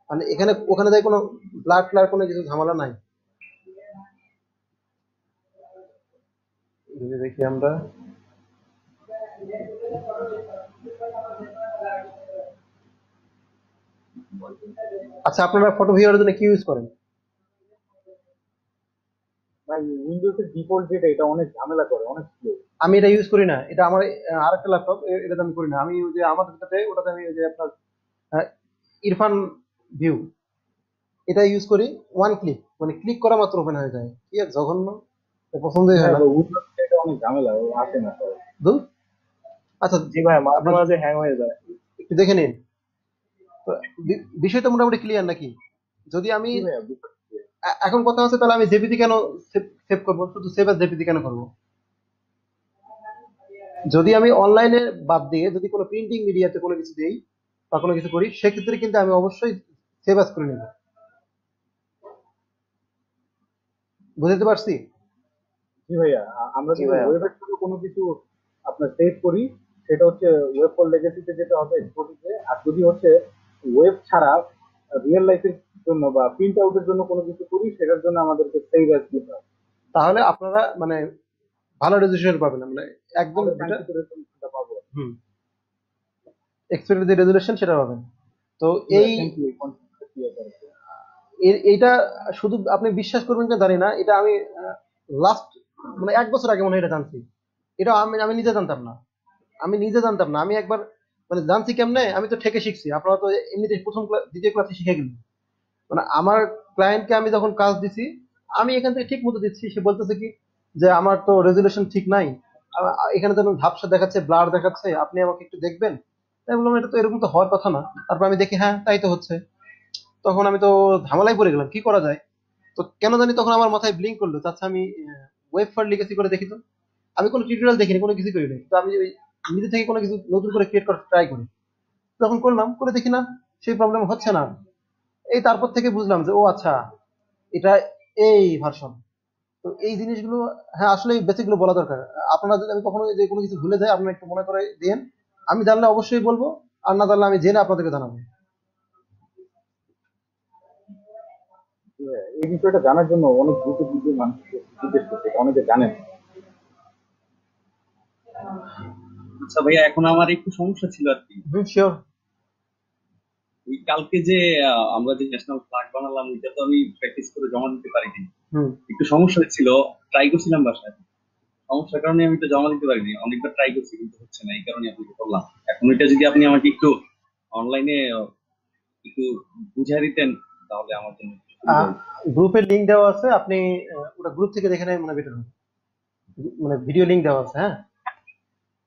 মানে এখানে ওখানে যাই কোনো ব্লার ফ্লার কোনো কিছু ঝামেলা নাই। যদি দেখি আমরা, আচ্ছা আপনারা ফটো ভিউয়ারের জন্য কি ইউজ করেন? ভাই উইন্ডোজের ডিফল্ট যেটা এটা অনেক ঝামেলা করে, অনেক স্লো। আমি এটা ইউজ করি না, এটা আমার আরেকটা ল্যাপটপ, এটাতে আমি করি না। আমি ওই যে আমার যেটাতে ওটাতে আমি ওই যে আপনার ইরফান ভিউ এটা ইউজ করি, ওয়ান ক্লিক, মানে ক্লিক করা মাত্র ওপেন হয়ে যায়। কি আর জঘন্য, পছন্দই হয় না। উইন্ডোজ এটা অনেক ঝামেলা, আসে না সবাই। দূর। আচ্ছা জি ভাই, মাঝে মাঝে হ্যাং হয়ে যায়। একটু দেখে নিন। তো বিষয়টা মোটামুটি ক্লিয়ার নাকি? যদি আমি এখন কথা হচ্ছে তাহলে আমি জেপিজি কেন সেভ করবো, শুধু সেভ অ্যাজ জেপিজি কেন করবো? যদি আমি অনলাইনে বাদ দিয়ে যদি কোনো প্রিন্টিং মিডিয়াতে কোনো কিছু দেই বা কোনো কিছু করি, সেক্ষেত্রে কিন্তু আমি অবশ্যই সেভ অ্যাজ করে নেব। বুঝতে পারছি? জি ভাইয়া, আমরা যদি ওয়েবের জন্য কোনো কিছু আপনার সেভ করি সেটা হচ্ছে ওয়েব ফর লেগেসিতে যেতে হবে এক্সপোর্টিতে। আর যদি হচ্ছে ওয়েব ছাড়া রিয়েল লাইফের জন্য বা প্রিন্ট আউটের জন্য কোনো কিছু করি সেটার জন্য আমাদেরকে সেভ অ্যাজ দিতে হবে। তাহলে আপনারা মানে ভালো রেজুলেশন পাবেন, মানে একদম যেটা পাবো। এক্সপেক্টেড যে রেজুলেশন সেটা পাবেন। তো এইটা শুধু আপনি বিশ্বাস করবেন কিনা জানি না, এটা আমি লাস্ট মানে 1 বছর আগে মনে হয় এটা জানছি। এটা আমি আমি নিজে জানতাম না, আমি একবার মানে জানছি কেমনে, আমি তো ঠেকে শিখছি। আপনারা তো এমনিতে প্রথম দ্বিতীয় ক্লাসে শিখে গেলেন। মানে আমার ক্লায়েন্টকে আমি যখন কাজ দিছি, আমি এখান থেকে ঠিক মতো দিচ্ছি, সে বলতেছে কি যে আমার তো রেজুলেশন ঠিক নাই, এখানে যেন ঝাপসা দেখাচ্ছে, ব্লার দেখাচ্ছে, আপনি আমাকে একটু দেখবেন। তাই বললাম এটা তো এরকম তো হওয়ার কথা না। তারপর আমি দেখি হ্যাঁ তাই তো হচ্ছে। তখন আমি তো ঝামেলায় পড়ে গেলাম, কি করা যায়। তো কেন জানি তখন আমার মাথায় ব্লিঙ্ক করলো, আচ্ছা আমি ওয়েব ফর লিগেসি করে দেখি তো। আমি কোনো টিউটোরিয়াল দেখিনি, কোনো কিছু করিনি, তো আমি ওই নিজে থেকে কোনো কিছু নতুন করে ক্রিয়েট করার ট্রাই করি। তখন করলাম, করে দেখি না সেই প্রবলেম হচ্ছে না। এই তারপর থেকে বুঝলাম যে ও আচ্ছা এটা এই ভার্সন। তো এই জিনিসগুলো হ্যাঁ আসলে এই বেসিক গুলো বলা দরকার। আপনারা যদি আমি কখনো যে কোনো কিছু ভুলে যাই, আপনারা একটু মনে করে দিন। আমি জানলে অবশ্যই বলবো, আর না জানলে আমি জেনে আপনাদেরকে জানাবো। এই বিষয়টা জানার জন্য অনেক দ্রুত দ্রুত মানুষ জিজ্ঞেস করছে, অনেকে জানেন। আচ্ছা ভাইয়া, এখন আমার একটু সমস্যা ছিল আর কি। শিওর। ওই কালকে যে আমরা যে ন্যাশনাল ফ্ল্যাগ বানালাম ওইটা তো আমি প্র্যাকটিস করে জমা দিতে পারিনি। একটু সমস্যা হচ্ছিল, ট্রাই করছিলাম বাসায়, সমস্যার কারণে আমি তো জমা দিতে পারিনি। অনেকবার ট্রাই করছি কিন্তু হচ্ছে না, এই কারণে আপনাকে বললাম। এখন ওইটা যদি আপনি আমাকে একটু অনলাইনে একটু বুঝিয়ে দিতেন তাহলে আমার জন্য গ্রুপের লিংক দেওয়া আছে, আপনি ওটা গ্রুপ থেকে দেখে নেয় মনে বেটার হবে। মানে ভিডিও লিংক দেওয়া আছে। হ্যাঁ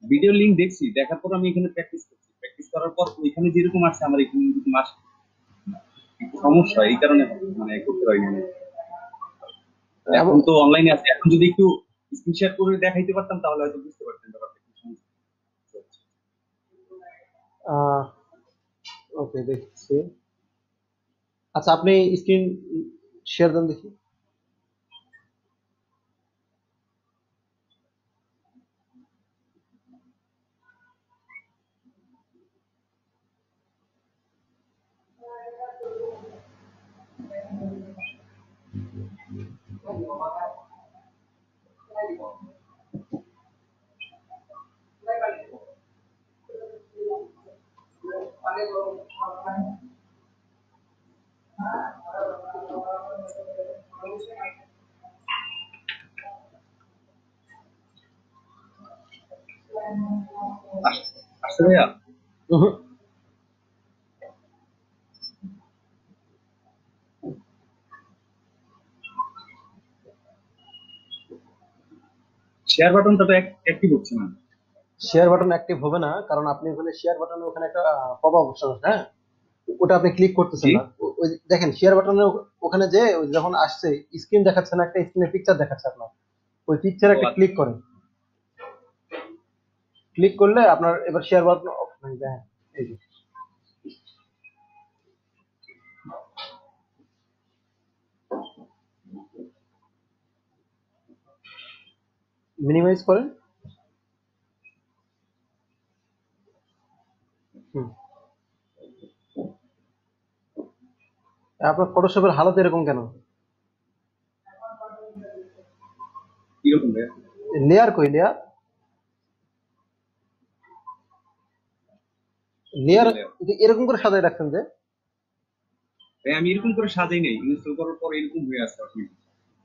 ভিডিও লিংক দেখছি, দেখার পর আমি এখানে প্র্যাকটিস করছি, প্র্যাকটিস করার পর ওইখানে যেরকম আসছে আমার এখানে এরকম আসে। একটু সমস্যা, এই কারণে মানে করতে পারিনি। এখন তো অনলাইনে আছে, এখন যদি একটু স্ক্রিন শেয়ার করে দেখাইতে পারতাম তাহলে হয়তো বুঝতে পারতেন ব্যাপারটা কি সমস্যা। ওকে দেখছি। আচ্ছা আপনি স্ক্রিন শেয়ার দেন দেখি। আসছে ভাইয়া? শেয়ার বাটনটা তো অ্যাক্টিভ হচ্ছে না। শেয়ার বাটন অ্যাক্টিভ হবে না, কারণ আপনি ওখানে শেয়ার বাটনের ওখানে একটা পপ আপ অপশন আছে, হ্যাঁ, ওটা আপনি ক্লিক করতেছেন জি না। ওই দেখেন শেয়ার বাটনের ওখানে যে ওই যখন আসছে স্ক্রিন দেখাচ্ছে না, একটা স্ক্রিনে পিকচার দেখাচ্ছে আপনার, ওই পিকচারে ও একটা আচ্ছা। ক্লিক করেন। ক্লিক করলে আপনার এবার শেয়ার বাটন অপশন আসবে, হ্যাঁ এই যে মিনিমাইজ করেন। হুম, আপনার ফটোশপের হালত এরকম কেন? কিরকম ভাইয়া? লেয়ার কই লেয়ার? লেয়ার এরকম করে সাজায় রাখছেন যে? ভাই আমি এরকম করে সাজাই নাই, ইনস্টল করার পর এরকম হয়ে আছে automatic।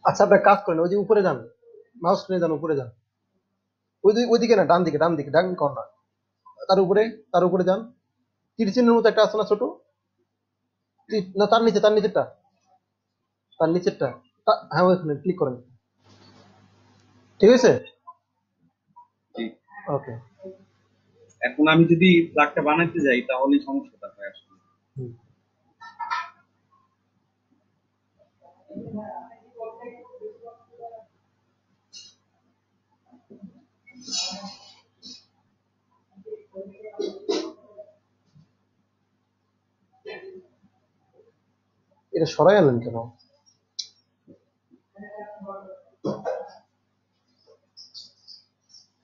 আচ্ছা আপনার কাজ করেন, ওই যে উপরে যান, মাউস নিয়ে যান, উপরে যান, ওইদিকে না, ডান দিকে, ডান কর্নার, তার উপরে যান, তীর চিহ্নের মতো একটা আছে না ছোট, না তার নিচে, তার নিচেরটা, হ্যাঁ ওইখানে ক্লিক করেন। ঠিক আছে, জি। ওকে। এখন আমি যদি প্লাগটা বানাইতে যাই তাহলে সমস্যাটা হয় আসলে। এটা সরাই আনলেন কেন?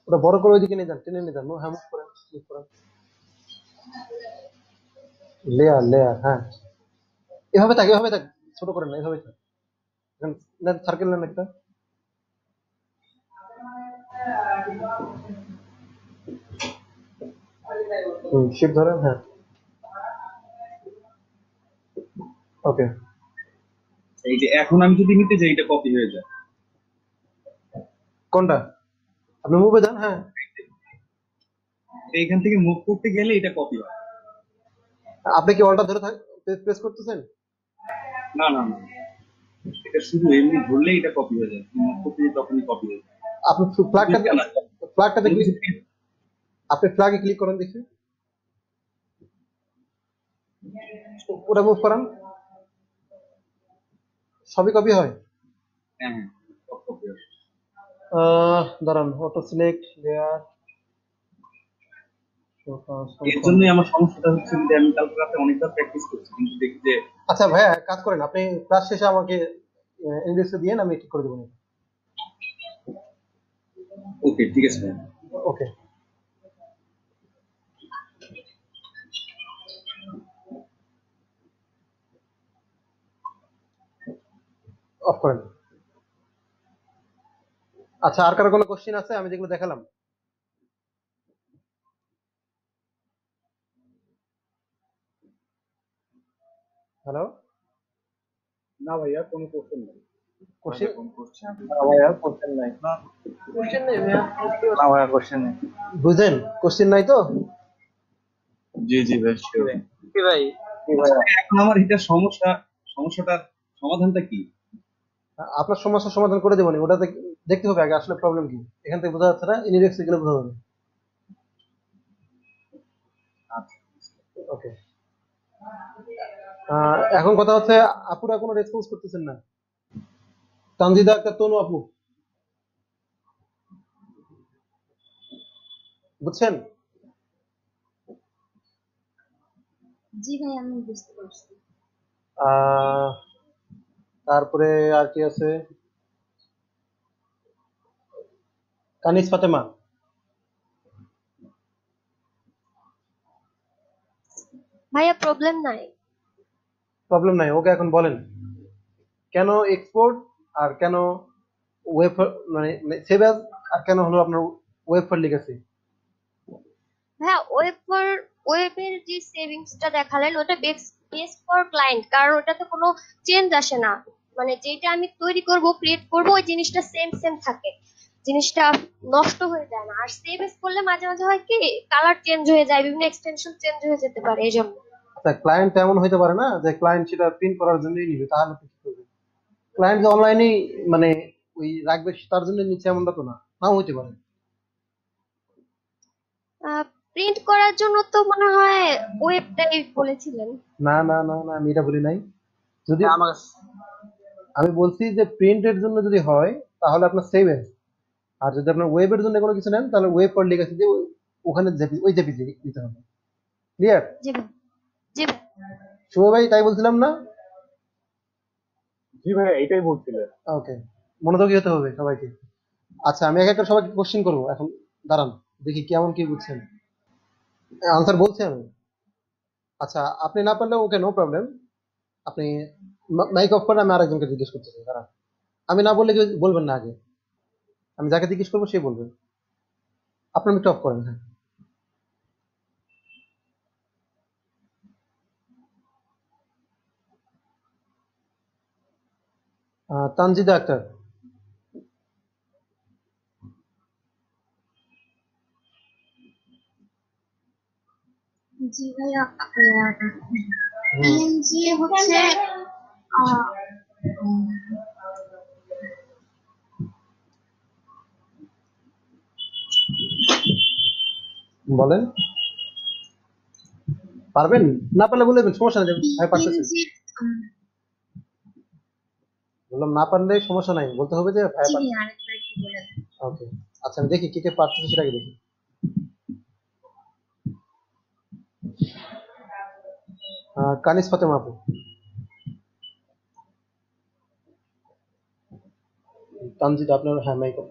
ওটা বড় করে ওইদিকে নিয়ে যান, টেনে নিয়ে যান, হ্যাঁ মুভ করেন, লেয়ার, হ্যাঁ এভাবে থাক, ছোট করেন না, এভাবে থাক, সার্কেল নেন একটা, শিফট ধরেন, হ্যাঁ ওকে। এই যে এখন আমি যদি নিতে যাই এটা কপি হয়ে যায়। কোনটা? আপনি মুভে যান, হ্যাঁ এইখান থেকে মুভ করতে গেলে এটা কপি হয়। আপনি কি অলটা ধরে প্রেস করতেছেন? না না না, এটা শুধু এমনি ধরলে এটা কপি হয়ে যায়, মুভ করতে গেলে তখনই কপি হয়ে যায়। আপনি ফ্ল্যাগটাতে আপনি ফ্ল্যাগে ক্লিক করেন দেখি, ওটা মুভ করান, সবই কপি হয়। হ্যাঁ হ্যাঁ, সব কপি হয়। দাঁড়ান, অটো সিলেক্ট লেয়ার, এর জন্যই আমার সমস্যাটা হচ্ছে যে আমি কালকে রাতে অনেকবার প্র্যাকটিস করছি কিন্তু দেখি যে। আচ্ছা ভাইয়া কাজ করেন, আপনি ক্লাস শেষে আমাকে ইনডেক্সে দিয়ে আমি ঠিক করে দেবো। ওকে ঠিক আছে ভাই। ওকে, অফ করেন। আচ্ছা আর কারো কোনো কোশ্চেন আছে আমি যেগুলো দেখালাম? হ্যালো, না ভাইয়া কোনো কোশ্চেন নেই। কোশ্চেন? না ভাইয়া কোশ্চেন নাই। কোশ্চেন নেই ভাইয়া, না ভাইয়া কোশ্চেন নেই। বুঝেন কোশ্চেন নাই তো? জি জি ভাই sure। কি ভাই? এখন আমার এটা সমস্যাটার সমাধানটা কি? আপনার সমস্যার সমাধান করে দেবো, ওটাতে দেখতে হবে আগে আসলে প্রবলেম কি, এখান থেকে বোঝা যাচ্ছে না, ইনডেক্সে গেলে বোঝা যাবে। আচ্ছা ওকে, এখন কথা হচ্ছে আপুরা কোনো রেসপন্স করতেছেন না, তানজিদা একটা, তনু আপু, বুঝছেন? জি ভাই আমি বুঝতে পারছি। তারপরে আর কি আছে? কানিজ ফাতেমা, ভাইয়া প্রবলেম নাই। প্রবলেম নাই, ওকে এখন বলেন কেন এক্সপোর্ট আর কেন ওয়েব, মানে সেভ অ্যাজ, আর কেন হলো আপনার ওয়েব ফর লিগাসি? ভাইয়া ওয়েবের যে সেভিংসটা দেখালেন ওটা বেস্ট ফর ক্লায়েন্ট, কারণ ওটাতে কোনো চেঞ্জ আসে না, মানে যেটা আমি তৈরি করব ক্রিয়েট করব ওই জিনিসটা সেম থাকে, জিনিসটা নষ্ট হয়ে যায় না। আর সেভ এস করলে মাঝে মাঝে হয় কি কালার চেঞ্জ হয়ে যায়, বিভিন্ন এক্সটেনশন চেঞ্জ হয়ে যেতে পারে, এই জন্য। আচ্ছা ক্লায়েন্ট এমন হইতে পারে না যে ক্লায়েন্ট সেটা প্রিন্ট করার জন্যই নিবে, তাহলে তো কি করবে? ক্লায়েন্ট যে অনলাইনেই মানে ওই রাখবে তার জন্য নিচ্ছে এমনটা তো না, নাও হইতে পারে। প্রিন্ট করার জন্য তো মনে হয় ওয়েবটাই বলেছিলেন। না না না না, আমি এটা বলি নাই। যদি হ্যাঁ, আমার আমি বলছি যে প্রিন্টের জন্য যদি হয় তাহলে আপনার সেভ এস, আর যদি আপনার ওয়েবের জন্য কোনো কিছু নেন তাহলে ওয়েব পর লিখেছে যে ওখানে ওই জেপিজি দিতে হবে। ক্লিয়ার? জি ভাই, জি ভাই। শুভ ভাই তাই বলছিলাম না? জি ভাই, এটাই বলছিলেন। ওকে, মনোযোগী হতে হবে সবাইকে। আচ্ছা, আমি এক একটা সবাইকে কোশ্চেন করবো এখন। দাঁড়ান দেখি কেমন কি বুঝছেন। আনসার বলছি আমি। আচ্ছা, আপনি না পারলে ওকে, নো প্রবলেম। আপনি মাইক অফ করে আমি আরেকজনকে জিজ্ঞেস করতেছি। দাঁড়ান, আমি না বললে কেউ বলবেন না আগে। আমি যাকে জিজ্ঞেস করবো সে বলবে। আপনার মিট অফ করেন। হ্যাঁ, তানজিদা আক্তার। জি ভাইয়া, হুম, পিএনজি হচ্ছে আহ, বলেন। পারবেন? না পারলে বলে দেবেন, সমস্যা নেই। ভাই পারতেছেন। পিএনজি। বললাম না পারলে সমস্যা নাই, বলতে হবে যে ভাই জি পার। ভাইয়া, আরেকবার একটু বলে দেন। ওকে, আচ্ছা আমি দেখি কে কে পারতেছে সেটাকে দেখি। কানিস ফাতেমা আপু। তানজিদ আপনার, হ্যাঁ মাইক অফ।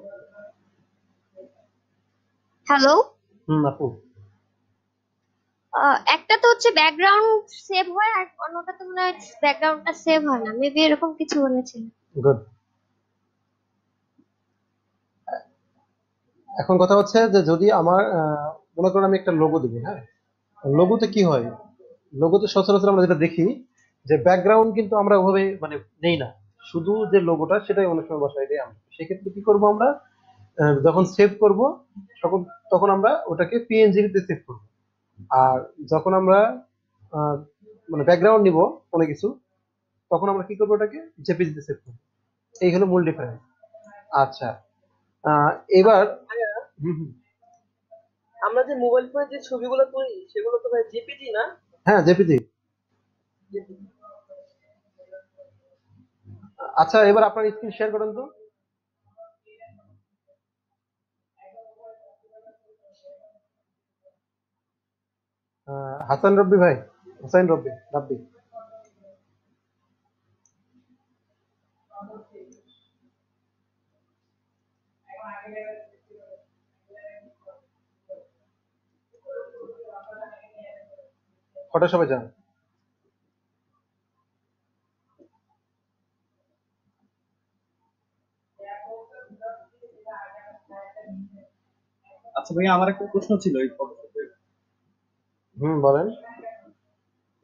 হ্যালো। আপু। একটা তো হচ্ছে ব্যাকগ্রাউন্ড সেভ হয়, আর অন্যটা তো মনে হয় ব্যাকগ্রাউন্ডটা সেভ হয় না, মেবি এরকম কিছু বলেছিল। গুড। এখন কথা হচ্ছে যে যদি আমার মনে করেন আমি একটা লোগো দিব, হ্যাঁ, লোগোতে কি হয়, লোগোতে সচরাচর আমরা যেটা দেখি যে ব্যাকগ্রাউন্ড কিন্তু আমরা ওভাবে মানে নেই না, শুধু যে লোগোটা সেটাই অনেক সময় বসাই দিই আমরা। সেক্ষেত্রে কি করব আমরা, যখন সেভ করব তখন তখন আমরা ওটাকে পিএনজি তে সেভ করব। আর যখন আমরা আহ, মানে ব্যাকগ্রাউন্ড নিব কোনো কিছু, তখন আমরা কি করবো, ওটাকে জেপিজি তে সেভ করবো। এই হলো মূল ডিফারেন্স। আচ্ছা, এবার ভাইয়া, হুম হুম, আমরা যে মোবাইল ফোনে যে ছবিগুলো তুলি সেগুলো তো ভাই জিপিজি না? হ্যাঁ জেপিজি। আচ্ছা, এবার আপনার স্ক্রিন শেয়ার করেন তো। হাসান রব্বি ভাই, হুসাইন রব্বি, রাব্বি। ফটোশপে যান। আচ্ছা ভাইয়া, আমার একটা প্রশ্ন ছিল এই ফটোশপে। বলেন।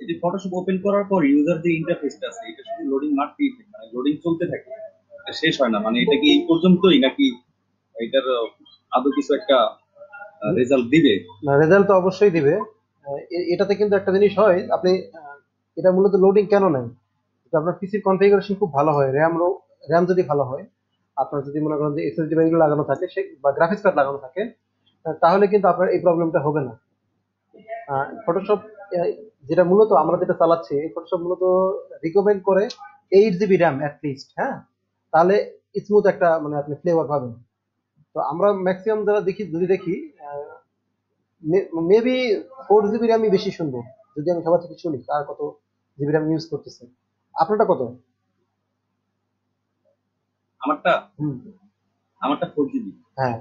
এই যে ফটোশপ ওপেন করার পর ইউজার যে ইন্টারফেসটা আছে এটা শুধু লোডিং মারতেই থাকে, মানে লোডিং চলতে থাকে, এটা শেষ হয় না, মানে এটা কি এই পর্যন্তই নাকি এটার আদৌ কিছু একটা রেজাল্ট দিবে? না, রেজাল্ট তো অবশ্যই দিবে। এটাতে কিন্তু একটা জিনিস হয়, আপনি এটা মূলত লোডিং কেন নাই, আপনার পিসির কনফিগারেশন খুব ভালো হয়, র্যাম যদি ভালো হয়, আপনার যদি মনে করেন যে এসএসডি বাইগুলো লাগানো থাকে বা গ্রাফিক্স কার্ড লাগানো থাকে, তাহলে কিন্তু আপনার এই প্রবলেমটা হবে না। ফটোশপ যেটা মূলত আমরা যেটা চালাচ্ছি, এই ফটোশপ মূলত রিকমেন্ড করে 8 জিবি র্যাম অ্যাটলিস্ট, হ্যাঁ, তাহলে স্মুথ একটা মানে আপনি ফ্লেভার পাবেন। তো আমরা ম্যাক্সিমাম যারা দেখি, যদি দেখি মেবি 4 জিবি র্যামই বেশি সুন্দর, যদি আমি সবার থেকে শুনি আর কত জিবি র্যাম ইউজ করতেছে। আপনারটা কত? আমারটা হুম, আমারটা 4 জিবি। হ্যাঁ,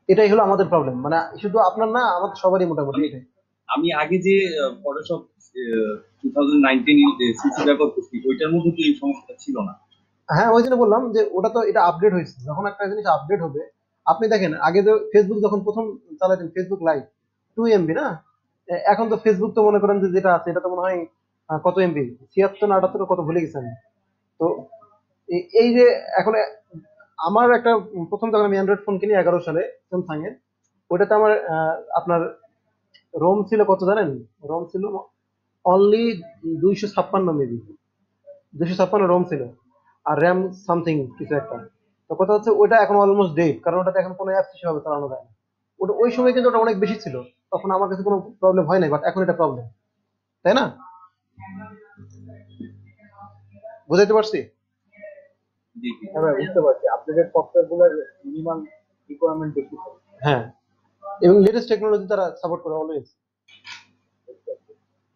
এটাই হলো আমাদের প্রবলেম, মানে শুধু আপনার না, আমাদের সবারই মোটামুটি আমি এটাই। আমি আগে যে ফটোশপ 2019 সিসি ব্যবহার করছি ওইটার মধ্যে তো এই সমস্যাটা ছিল না। হ্যাঁ, ওই জন্য বললাম যে ওটা তো, এটা আপডেট হয়েছে। যখন একটা জিনিস আপডেট হবে, আপনি দেখেন আগে তো ফেসবুক যখন প্রথম চালাতেন, ফেসবুক লাইভ 2 MB না, এখন তো ফেসবুক তো মনে করেন যে যেটা আছে এটা তো মনে হয় কত এমবি, 76 না 78 কত ভুলে গেছেন। তো এই যে এখন আমার একটা প্রথম যখন আমি অ্যান্ড্রয়েড ফোন কিনি 11 সালে স্যামসাং এর, ওটাতে আমার আপনার রোম ছিল কত জানেন? রোম ছিল অনলি 256 মেবি, 256 রোম ছিল, আর র্যাম সামথিং কিছু একটা। তো কথা হচ্ছে ওটা এখন অলমোস্ট ডেড, কারণ ওটাতে এখন কোনো অ্যাপ সেভাবে চালানো যায় না। ওটা ওই সময় কিন্তু ওটা অনেক বেশি ছিল, তখন আমার কাছে কোনো প্রবলেম হয় নাই, বাট এখন এটা প্রবলেম, তাই না? বুঝাইতে পারছি? জি জি হ্যাঁ ভাই বুঝতে পারছি, আপডেটেড সফটওয়্যার গুলোর মিনিমাম রিকোয়ারমেন্ট বেশি থাকে। হ্যাঁ, এবং লেটেস্ট টেকনোলজি তারা সাপোর্ট করে অলওয়েজ।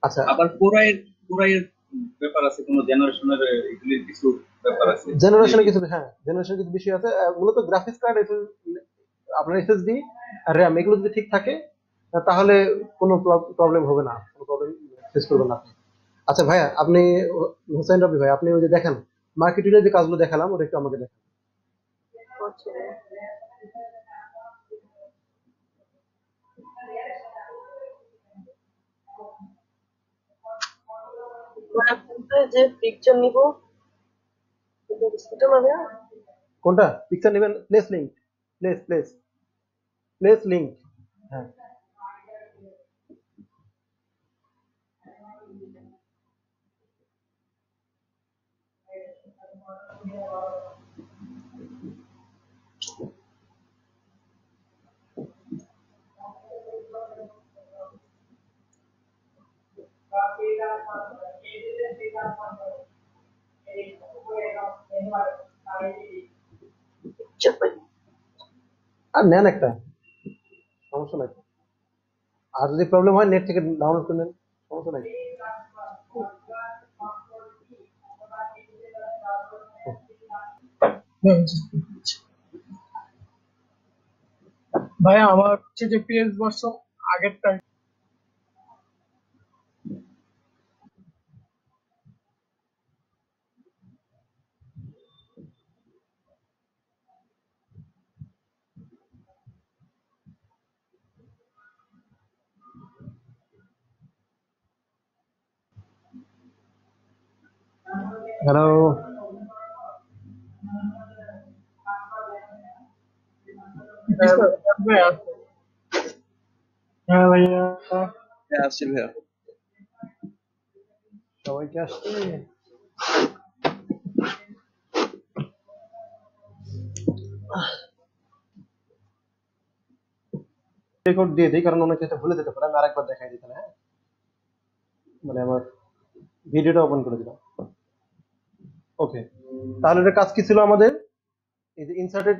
আচ্ছা, আবার কোরাইয়ের ব্যাপার আছে, কোন জেনারেশনের এগুলির কিছু ব্যাপার আছে। জেনারেশনে কিছু, হ্যাঁ জেনারেশনে কিছু বিষয় আছে। মূলত গ্রাফিক্স কার্ড, আপনার এসএসডি আর র্যাম এগুলো যদি ঠিক থাকে তাহলে কোনো প্রবলেম হবে না, কোনো প্রবলেম ফেস করবেন না আপনি। আচ্ছা ভাইয়া, আপনি হোসেন রবি ভাই, আপনি ওই যে দেখেন মার্কেটিংয়ের যে কাজগুলো দেখালাম ওটা একটু আমাকে দেখেন। আচ্ছা ভাইয়া, কোনটায় যে পিকচার নিব এটা না ভাইয়া? কোনটা পিকচার নেবেন? Place link, place link. হ্যাঁ, পিকচার পাই। আর নেন একটা, সমস্যা নাই। আর যদি প্রবলেম হয় নেট থেকে ডাউনলোড করে নেন, সমস্যা নাই। ভাইয়া আমার হচ্ছে যে পিএস ভার্সন আগেরটা। হ্যালো, ভাইয়া হ্যাঁ ভাইয়া হ্যাঁ আসছি ভাইয়া। সবাইকে আসছে। রেকর্ড দিয়ে দিই, কারণ অনেকে এটা ভুলে যেতে পারে। আমি আরেকবার দেখাই দিই তাহলে। হ্যাঁ, মানে আমার ভিডিওটা ওপেন করে দিলাম। ওকে, তাহলে এটা কাজ কি ছিল আমাদের? এই যে ইনসার্টেড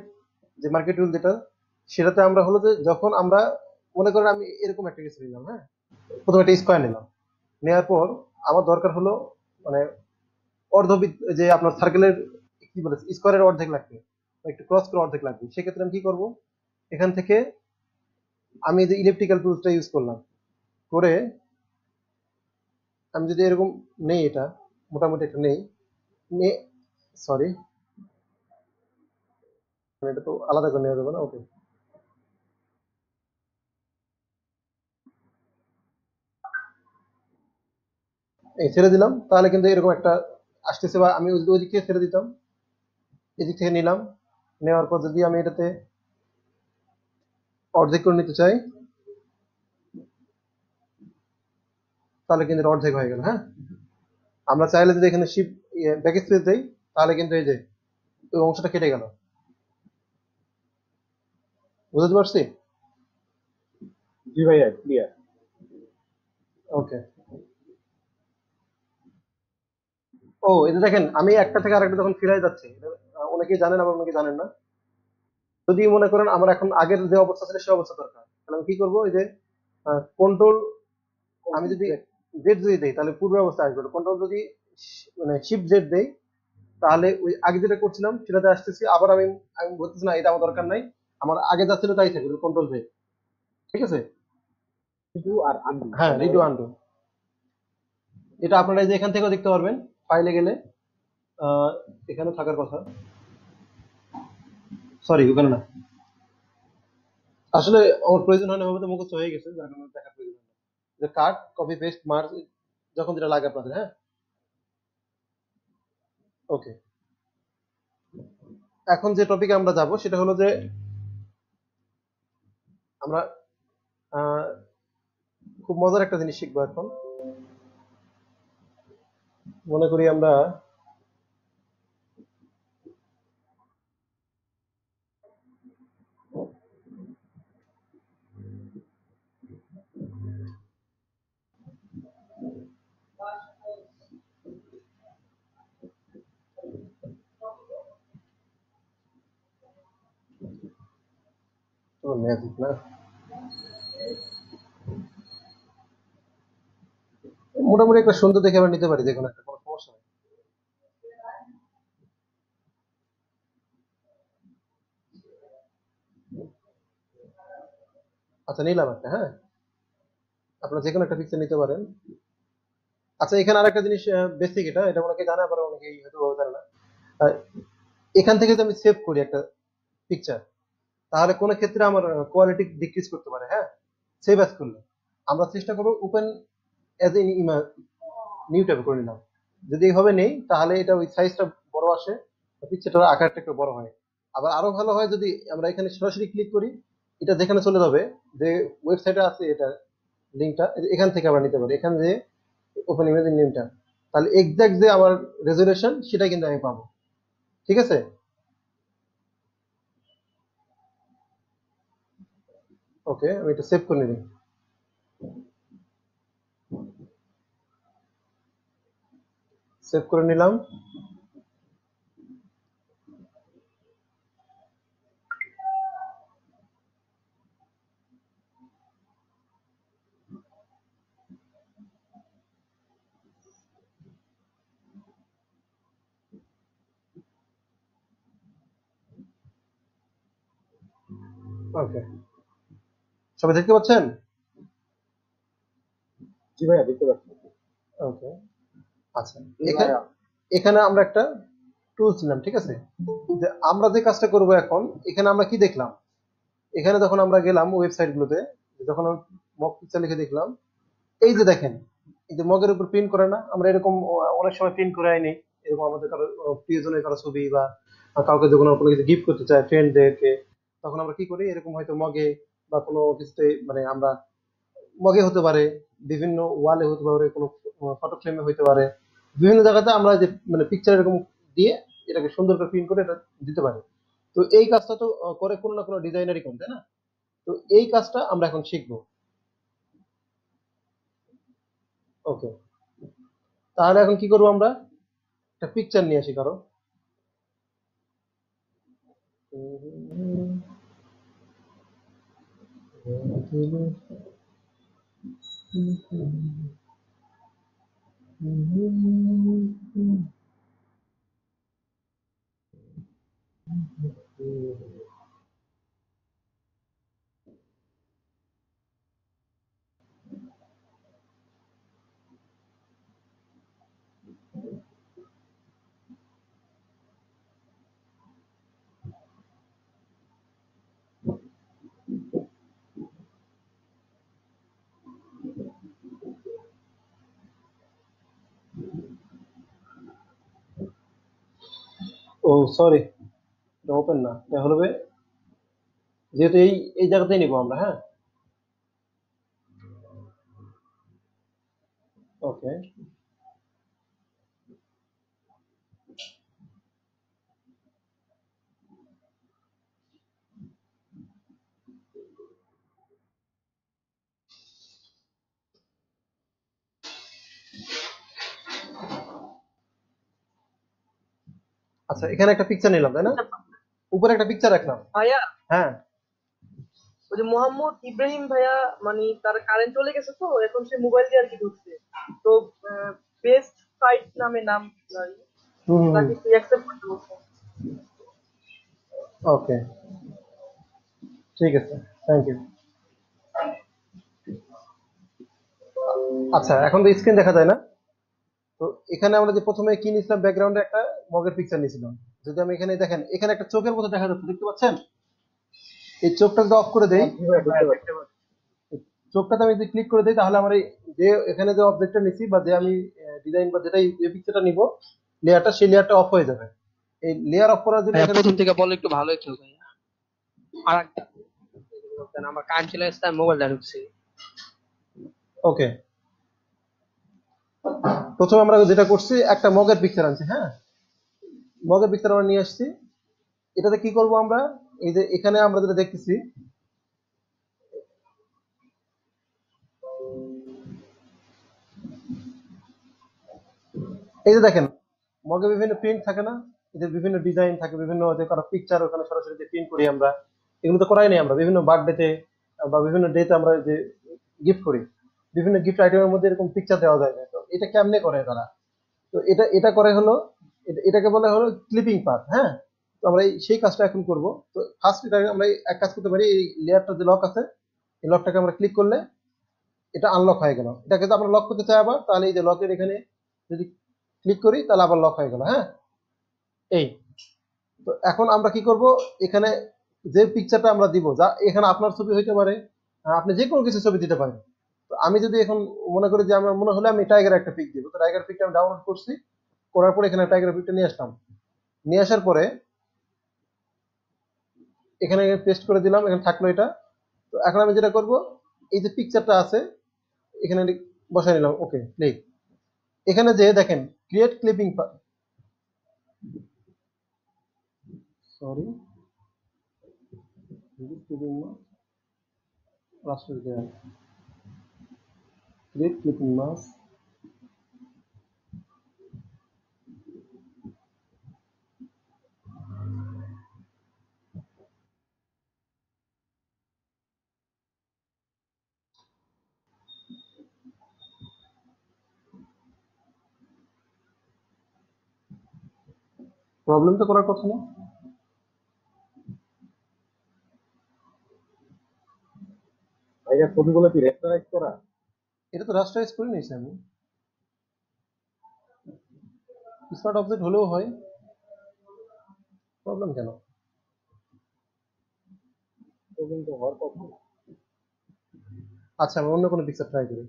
যে মার্কেট রুল যেটা, সেটাতে আমরা হলো যে যখন আমরা মনে করেন আমি এরকম একটা কিছু নিলাম, হ্যাঁ প্রথমে একটা স্কোয়ার নিলাম, নেওয়ার পর আমার দরকার হলো মানে যে আপনার সার্কেলের কি বলে স্কোয়ারের অর্ধেক লাগবে, একটু ক্রস করে অর্ধেক লাগবে। সেক্ষেত্রে আমি কি করব, এখান থেকে আমি যে ইলেকট্রিক্যাল টুলসটা ইউজ করলাম, করে আমি যদি এরকম নেই, এটা মোটামুটি একটা নেই, সরি এটা তো আলাদা করে নেওয়া যাবে না। ওকে, এই ছেড়ে দিলাম, তাহলে কিন্তু এরকম একটা আসতেছে। বা আমি ওই দিক থেকে ছেড়ে দিতাম, এদিক থেকে নিলাম, নেওয়ার পর যদি আমি এটাতে অর্ধেক করে নিতে চাই, তাহলে কিন্তু এটা অর্ধেক হয়ে গেল। হ্যাঁ, আমরা চাইলে যদি এখানে শিফট ব্যাক স্পেস দেই, তাহলে কিন্তু এই যে ওই অংশটা কেটে গেল। বুঝতে পারছি? জি ভাইয়া ক্লিয়ার। ওকে। ও এই যে দেখেন, আমি একটা থেকে আরেকটা যখন ফিরে যাচ্ছি, এটা অনেকেই জানেন আবার অনেকে জানেন না। যদি মনে করেন আমার এখন আগের যে অবস্থা ছিল সে অবস্থা দরকার, তাহলে আমি কি করবো? এই যে কন্ট্রোল, আমি যদি জেড যদি দেই তাহলে পূর্ব অবস্থা আসবে। কন্ট্রোল যদি মানে শিফট জেড দেই, তাহলে ওই আগে যেটা করছিলাম সেটাতে আসতেছি। আবার আমি আমি বলতেছি না এটা আমার দরকার নাই, আমার আগে যা ছিল তাই থাকবে, কন্ট্রোল জেড। ঠিক আছে? রিডু আর আনডু। হ্যাঁ, রিডু আনডু। এটা আপনারা এই যে এখান থেকেও দেখতে পারবেন, ফাইলে গেলে এখানে থাকার কথা। সরি, ওখানে না, আসলে আমার প্রয়োজন হয় না, ওভাবে তো মুখস্থ হয়ে গেছে, যার কারণে দেখার প্রয়োজন হয় না। যে কাট, কপি, পেস্ট, মার্জ যখন যেটা লাগে আপনাদের। হ্যাঁ, ওকে। এখন যে টপিকে আমরা যাব সেটা হলো যে আমরা আহ, খুব মজার একটা জিনিস শিখবো এখন। মনে করি আমরা ও ম্যাজিক না, মোটামুটি একটা সুন্দর দেখে আমরা নিতে পারি, যে কোনো একটা, কোনো সমস্যা নেই। আচ্ছা নিলাম একটা, হ্যাঁ আপনারা যে কোনো একটা পিকচার নিতে পারেন। আচ্ছা এখানে আরেকটা জিনিস বেসিক, এটা এটা অনেকে জানে আবার অনেকেই হয়তো জানে না। আহ, এখান থেকে যদি আমি সেভ করি একটা পিকচার, তাহলে কোনো ক্ষেত্রে আমার কোয়ালিটি ডিক্রিজ করতে পারে, হ্যাঁ সেভ অ্যাজ করলে। আমরা চেষ্টা করবো ওপেন অ্যাজ এ নিউ ট্যাবে করে নিলাম। যদি এইভাবে নেই তাহলে এটা ওই সাইজটা বড় আসে, পিকচারটার আকারটা একটু বড় হয়। আবার আরো ভালো হয় যদি আমরা এখানে সরাসরি ক্লিক করি, এটা যেখানে চলে যাবে, যে ওয়েবসাইটে আছে এটা লিঙ্কটা, এখান থেকে আমরা নিতে পারি, এখান যে ওপেন ইমেজ লিঙ্কটা, তাহলে এক্সাক্ট যে আমার রেজুলেশন সেটা কিন্তু আমি পাবো। ঠিক আছে, ওকে আমি এটা সেভ করে নিই, সেভ করে নিলাম। ওকে, সবাই দেখতে পাচ্ছেন? জি ভাইয়া দেখতে পাচ্ছি। ওকে, আচ্ছা এখানে এখানে আমরা একটা টুলস নিলাম, ঠিক আছে। যে আমরা যে কাজটা করব এখন, এখানে আমরা কি দেখলাম, এখানে যখন আমরা গেলাম ওয়েবসাইট গুলোতে, যখন মক পিকচার লিখে দেখলাম, এই যে দেখেন, এই যে মগের উপর প্রিন্ট করে না, আমরা এরকম অনেক সময় প্রিন্ট করে আইনি, এরকম আমাদের কারো প্রিয়জনের কারো ছবি বা কাউকে যখন কোনো কিছু গিফট করতে চাই ফ্রেন্ডদেরকে, তখন আমরা কি করি, এরকম হয়তো মগে বা কোনো কিছুতে, মানে আমরা মগে হতে পারে, বিভিন্ন ওয়ালে হতে পারে, কোনো ফটো ফ্রেমে হতে পারে, বিভিন্ন জায়গাতে আমরা যে মানে পিকচার এরকম দিয়ে এটাকে সুন্দর করে প্রিন্ট করে এটা দিতে পারি। তো এই কাজটা তো করে কোনো না কোনো ডিজাইনারই করে, তাই না? তো এই কাজটা আমরা এখন শিখবো। ওকে, তাহলে এখন কি করবো, আমরা একটা পিকচার নিয়ে আসি কারো। ও সরি, এটা ওপেন না, এটা হলো যেহেতু এই এই জায়গাতেই নিবো আমরা, হ্যাঁ ওকে। আচ্ছা এখানে একটা পিকচার নিলাম, তাই না, উপরে একটা পিকচার রাখলাম, ভাইয়া, হ্যাঁ ওই যে মোহাম্মদ ইব্রাহিম ভাইয়া, মানে তার কারেন্ট চলে গেছে, তো এখন সে মোবাইল দিয়ে আর কি ঢুকছে। তো বেস্ট সাইট নামে নাম নাই, তাকে তুই অ্যাকসেপ্ট করতে বলছে। ওকে ঠিক আছে, থ্যাংক ইউ। আচ্ছা এখন তো স্ক্রিন দেখা যায় না, তো এখানে আমরা যে প্রথমে কি নিয়েছিলাম, ব্যাকগ্রাউন্ডে একটা মগের পিকচার নিয়েছিলাম। যদি আমি এখানে দেখেন, এখানে একটা চোখের মতো দেখা যাচ্ছে, দেখতে পাচ্ছেন? এই চোখটা যদি অফ করে দেই, চোখটাতে আমি যদি ক্লিক করে দিই, তাহলে আমার এই যে এখানে যে অবজেক্টটা নিছি বা যে আমি ডিজাইন বা যেটাই যে পিকচারটা নিব, লেয়ারটা, সেই লেয়ারটা অফ হয়ে যাবে। এই লেয়ার অফ করার জন্য প্রথম থেকে বলে একটু ভালো হতো ভাইয়া। আর একটা আমার কারেন্ট চলে আসছে, মোবাইলটা ঢুকছে। ওকে, প্রথমে আমরা যেটা করছি, একটা মগের পিকচার আনছি, হ্যাঁ মগের পিকচার আমরা নিয়ে আসছি। এটাতে কি করব আমরা, এই যে এখানে আমরা যেটা দেখতেছি, এই যে দেখেন মগে বিভিন্ন প্রিন্ট থাকে না, এদের বিভিন্ন ডিজাইন থাকে, বিভিন্ন যে কারো পিকচার ওখানে সরাসরি যে প্রিন্ট করি আমরা, এগুলো তো করাই নাই আমরা বিভিন্ন বার্থডেতে বা বিভিন্ন ডেতে আমরা যে গিফট করি, বিভিন্ন গিফট আইটেমের মধ্যে এরকম পিকচার দেওয়া যায় না। তো এটা কেমনে করে তারা? তো এটা এটা করে হলো এটাকে বলা হলো ক্লিপিং পাথ। হ্যাঁ, তো আমরা সেই কাজটা এখন করব। তো ফার্স্ট এটা আমরা এক কাজ করতে পারি, এই লেয়ারটা যে লক আছে এই লকটাকে আমরা ক্লিক করলে এটা আনলক হয়ে গেল। এটাকে যদি আমরা লক করতে চাই আবার, তাহলে এই যে লকের এখানে যদি ক্লিক করি তাহলে আবার লক হয়ে গেল। হ্যাঁ, এই তো এখন আমরা কি করব, এখানে যে পিকচারটা আমরা দিব, যা এখানে আপনার ছবি হইতে পারে, আপনি যে কোনো কিছু ছবি দিতে পারেন। তো আমি যদি এখন মনে করি যে আমার মনে হলে আমি টাইগার একটা পিক দিব, তো টাইগার পিকটা আমি ডাউনলোড করছি, করার পরে এখানে টাইগার পিকটা নিয়ে আসলাম, নিয়ে আসার পরে এখানে পেস্ট করে দিলাম, এখানে থাকলো এটা। তো এখন আমি যেটা করব, এই যে পিকচারটা আছে এখানে বসাই নিলাম, ওকে প্লে। এখানে যে দেখেন ক্রিয়েট ক্লিপিং, সরি ক্লিপিং রাষ্ট্র ক্রিয়েট ক্লিপিং মাস। প্রবলেম তো করার কথা না। ভাইয়া ছবিগুলো কি রেস্টারাইজ করা? এটা তো রাস্টারাইজ করে নিয়েছি আমি, স্মার্ট অবজেক্ট হলেও হয়, প্রবলেম কেন? প্রবলেম তো হওয়ার কথা না। আচ্ছা আমি অন্য কোনো পিকচার ট্রাই করি।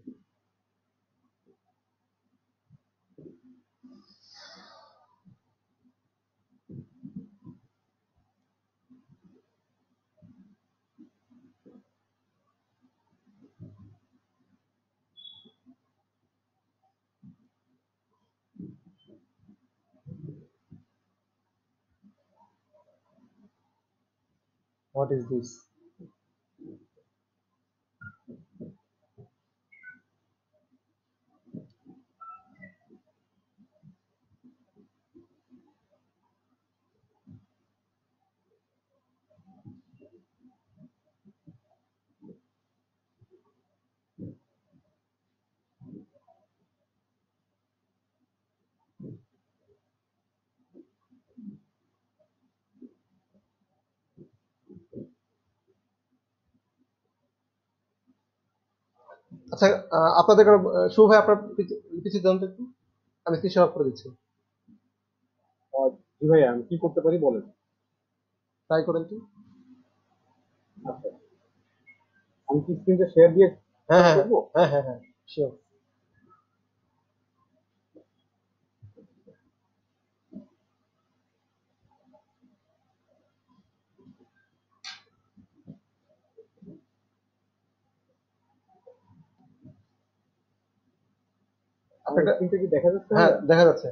What is this? আচ্ছা আপনাদের শুভ ভাই আপনার পিছিয়ে জানতে একটু, আমি স্ক্রিন অফ করে দিচ্ছি, জি ভাইয়া, আমি কি করতে পারি বলেন। ট্রাই করেন তো। আচ্ছা, আমি কি স্ক্রিনটা শেয়ার দিয়ে হ্যাঁ হ্যাঁ করবো? হ্যাঁ হ্যাঁ হ্যাঁ শিওর। আমার স্ক্রিনটা কি দেখা যাচ্ছে? হ্যাঁ দেখা যাচ্ছে।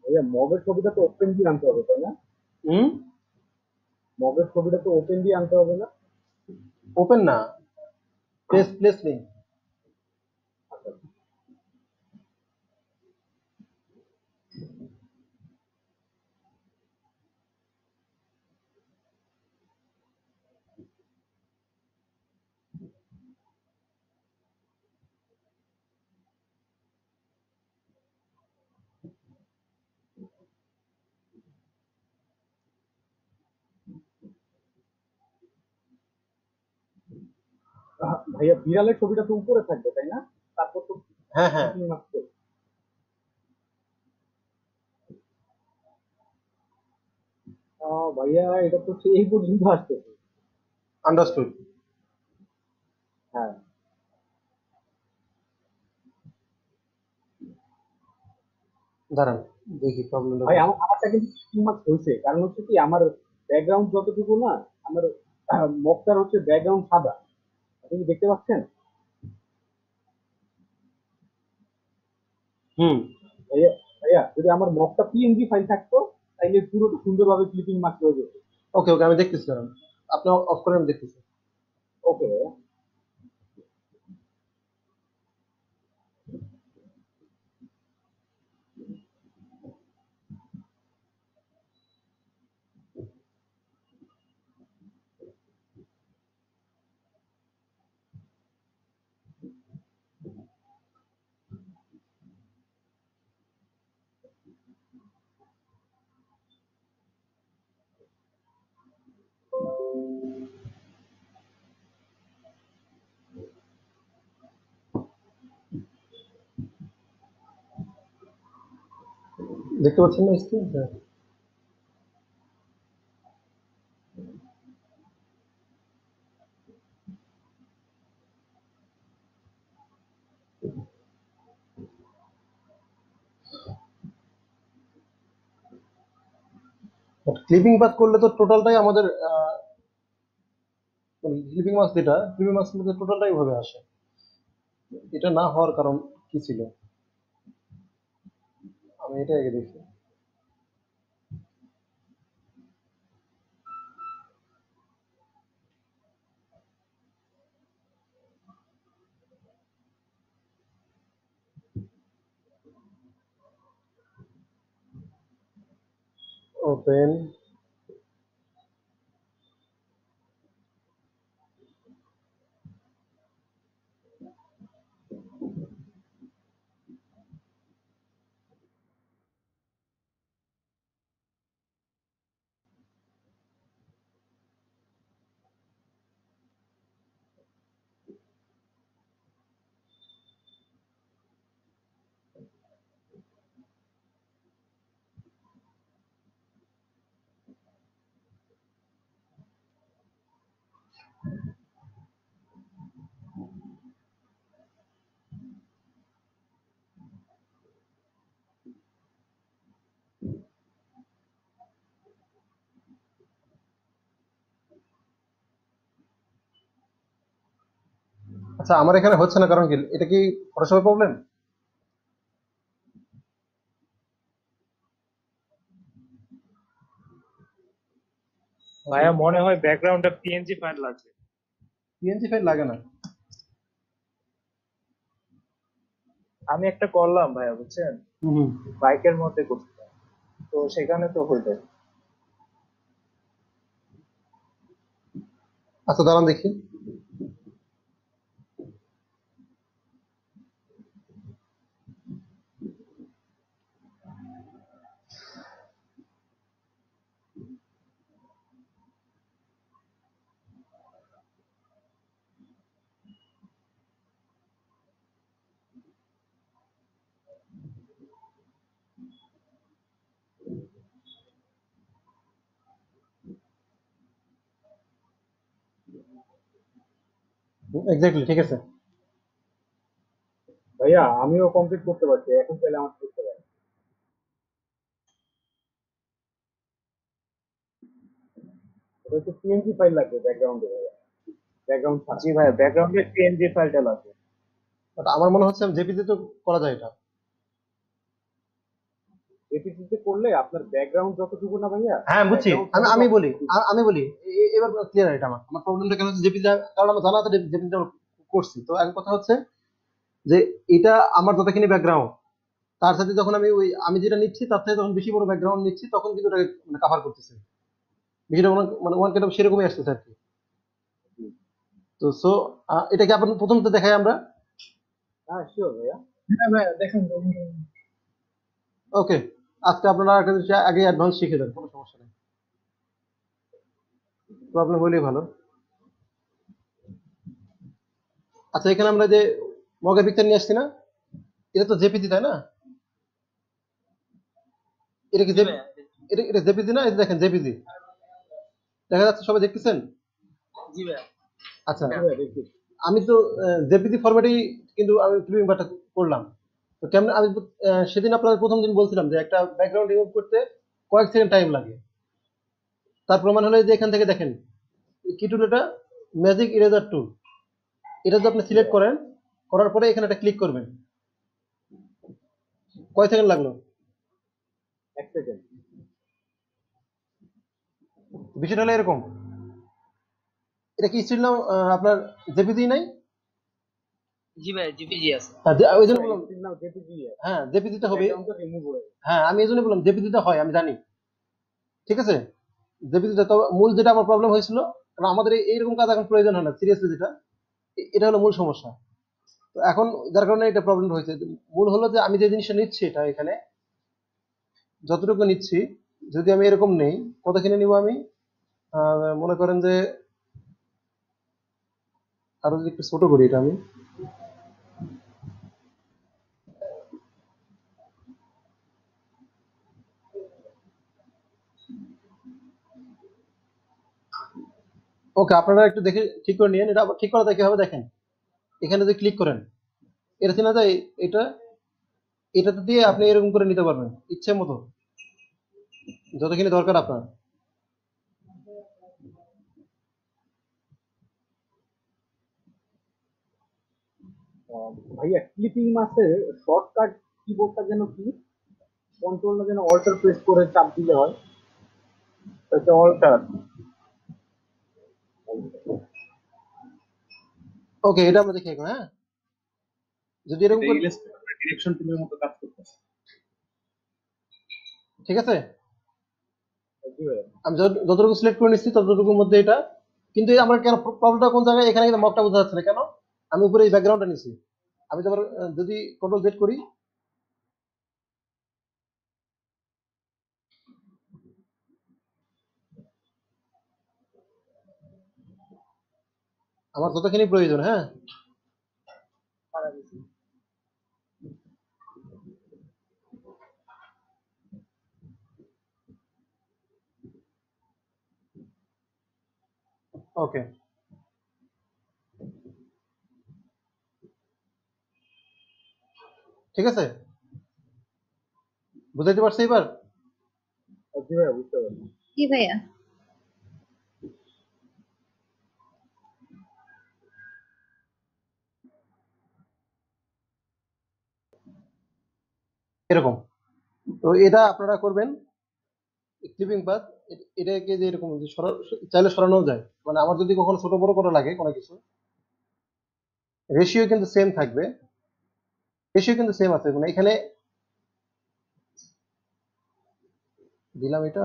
ভাইয়া মগের ছবিটা তো ওপেন দিয়ে আনতে হবে তাই না? মগের ছবিটা তো ওপেন দিয়ে আনতে হবে না? ওপেন না, প্লেস প্লেস লিঙ্ক। ভাইয়া বিড়ালের ছবিটা তো উপরে থাকবে তাই না? তারপর তো হ্যাঁ হ্যাঁ clipping mask এর? ভাইয়া এটা তো এই পর্যন্ত আসতেছে। আন্ডারস্টুড। হ্যাঁ দাঁড়ান দেখি প্রবলেমটা। ভাই আমারটা কিন্তু ক্লিপিং মার্ক হয়েছে, কারণ হচ্ছে কি আমার ব্যাকগ্রাউন্ড যতটুকু না, আমার মকটার হচ্ছে ব্যাকগ্রাউন্ড সাদা, আপনি কি দেখতে পাচ্ছেন? হুম। ভাইয়া ভাইয়া যদি আমার মকটা পিএনজি ফাইল থাকতো তাহলে পুরো সুন্দরভাবে ক্লিপিং মার্ক হয়ে যেত। ওকে ওকে, আমি দেখতেছি, দাঁড়ান আপনি অফ করে, আমি দেখতেছি। ওকে ভাইয়া। দেখতে পাচ্ছেন না স্ক্রিন? হ্যাঁ। ক্লিপিং পাস করলে তো টোটালটাই আমাদের ক্লিপিং মাস, যেটা ক্লিপিং মাস মধ্যে টোটালটাই ভাবে আসে। এটা না হওয়ার কারণ কি ছিল, আমি এটা আগে দেখি। ওপেন। আচ্ছা, আমার এখানে হচ্ছে না কারণ কি, এটা কি ফটোশপের প্রবলেম? ভাইয়া মনে হয় ব্যাকগ্রাউন্ডে পিএনজি ফাইল লাগবে। পিএনজি ফাইল লাগে না। আমি একটা করলাম ভাইয়া, বুঝছেন, হুম। বাইকের মধ্যে করছিলাম, তো সেখানে তো হয়ে যায়। আচ্ছা দাঁড়ান দেখি। এক্স্যাক্টলি, ঠিক আছে। ভাইয়া আমিও কমপ্লিট করতে পারছি, এখন চাইলে আমার করতে পারি। এটা হচ্ছে পিএনজি ফাইল লাগবে ব্যাকগ্রাউন্ডে ভাইয়া, ব্যাকগ্রাউন্ড ছাড়া। জি ভাইয়া, ব্যাকগ্রাউন্ডে পিএনজি ফাইলটা লাগবে। বাট আমার মনে হচ্ছে জেপিজি তো করা যায় এটা। জেপিজিতে করলে আপনার ব্যাকগ্রাউন্ড যতটুকু না ভাইয়া, হ্যাঁ বুঝছি, ব্যাকগ্রাউন্ড আমি সহ আমি বলি আমি বলি এবার ক্লিয়ার এটা আমার প্রবলেমটা কেন হচ্ছে জেপিজি, কারণ আমার জানা আছে জেপিজি করছি। তো এখন কথা হচ্ছে যে এটা আমার যতখানি ব্যাকগ্রাউন্ড, তার সাথে যখন আমি যেটা নিচ্ছি তার থেকে যখন বেশি বড় ব্যাকগ্রাউন্ড নিচ্ছি তখন কিন্তু ওটাকে মানে কাভার করতেছে বিষয়টা, মানে ওয়ান কাইন্ড অফ সেরকমই আসতেছে আর কি। তো সো এটাকে আপনার প্রথম তো দেখাই আমরা। হ্যাঁ শিওর ভাইয়া। হ্যাঁ ভাইয়া দেখেন তো। ওকে, আজকে আপনারা একটা জিনিস আগে অ্যাডভান্স শিখে দেন, কোনো সমস্যা নেই, প্রবলেম হলেই ভালো। আচ্ছা, এখানে আমরা যে মগের পিকচার নিয়ে আসছি না, এটা তো জেপিজি তাই না? এটা কি জি ভাইয়া এটা জেপিজি না? এই যে দেখেন জেপিজি দেখা যাচ্ছে, সবাই দেখতেছেন? জি ভাইয়া আচ্ছা, জি ভাইয়া দেখছি। আমি তো জেপিজি ফরম্যাটেই কিন্তু আমি ক্লিপিং বারটা করলাম। তো কেমন আমি সেদিন আপনাদের প্রথম দিন বলছিলাম যে একটা ব্যাকগ্রাউন্ড রিমুভ করতে কয়েক সেকেন্ড টাইম লাগে। তার প্রমাণ হলো এই যে এখান থেকে দেখেন কি টুল, এটা ম্যাজিক ইরেজার টুল। এটা যদি আপনি সিলেক্ট করেন, করার পরে এখানে একটা ক্লিক করবেন, কয় সেকেন্ড লাগলো? 1 সেকেন্ড। বিষয়টা হলো এরকম। এটা কি ছিল না আপনার জেপিজি নাই? জি ভাইয়া জিপিজি আছে। ওই জন্য বললাম স্ক্রিন নাও জেপিজি হ্যাঁ জেপিজিটা হবে। ব্যাকগ্রাউন্ডটা রিমুভ হয়ে গেছে। হ্যাঁ আমি এই জন্য বললাম জেপিজিটা হয়, আমি জানি, ঠিক আছে। জেপিজিটা তো মূল যেটা আমার প্রবলেম হয়েছিল, কারণ আমাদের এইরকম কাজ এখন প্রয়োজন হয় না সিরিয়াসলি, যেটা এটা হলো মূল সমস্যা। তো এখন যার কারণে এটা প্রবলেম হয়েছে, মূল হলো যে আমি যে জিনিসটা নিচ্ছি, এটা এখানে যতটুকু নিচ্ছি, যদি আমি এরকম নেই, কতখানি নিব আমি? মনে করেন যে আরো যদি একটু ছোট করি, এটা আমি ওকে, আপনারা একটু দেখে ঠিক করে নিন। এটা আবার ঠিক করা দেখে হবে, দেখেন এখানে যদি ক্লিক করেন, এটা চেনা যায়, এটা এটাতে দিয়ে আপনি এরকম করে নিতে পারবেন ইচ্ছে মতো, যতখানি দরকার আপনার। ভাইয়া ক্লিপিং মাসের শর্টকাট কিবোর্ডটা যেন কি, কন্ট্রোলটা যেন অল্টার প্রেস করে চাপ দিলে হয়। এটা অল্টার। ওকে, এটা আমরা দেখি এখন। হ্যাঁ, যদি এরকম করে, ডিরেকশন টুলের মতো কাজ করতেছে। ঠিক আছে। জি ভাইয়া। আমি যতটুকু সিলেক্ট করে নিচ্ছি ততটুকুর মধ্যে এটা, কিন্তু এই আমার কেন প্রবলেমটা কোন জায়গায়, এখানে কিন্তু মকটা বোঝা যাচ্ছে না কেন? আমি উপরে এই ব্যাকগ্রাউন্ডটা নিচ্ছি, আমি তো আবার যদি কন্ট্রোল জেড করি, আমার যতখানি প্রয়োজন। হ্যাঁ, ওকে, ঠিক আছে, বুঝাইতে পারছি এবার? জি ভাইয়া বুঝতে পারছি। জি ভাইয়া। এরকম। তো এটা আপনারা করবেন ক্লিপিং পাথ, এটাকে যে এরকম যে চাইলে সরানো যায়, মানে আমার যদি কখনো ছোট বড় করা লাগে কোনো কিছু, রেশিও কিন্তু সেম থাকবে, রেশিও কিন্তু সেম আছে, মানে এখানে দিলাম এটা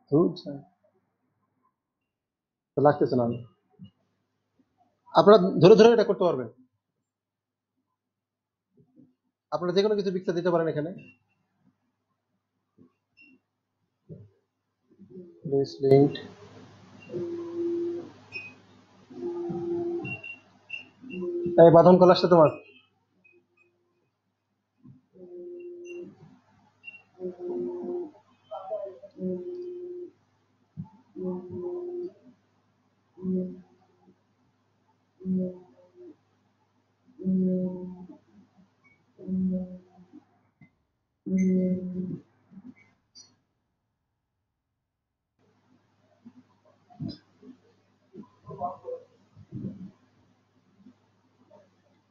তো লাগতেছে না। আপনারা ধরে ধরে এটা করতে পারবেন, আপনারা যে কোনো কিছু পিকচার দিতে পারেন এখানে। লিঙ্কড, এই বাঁধন কল আসছে তোমার।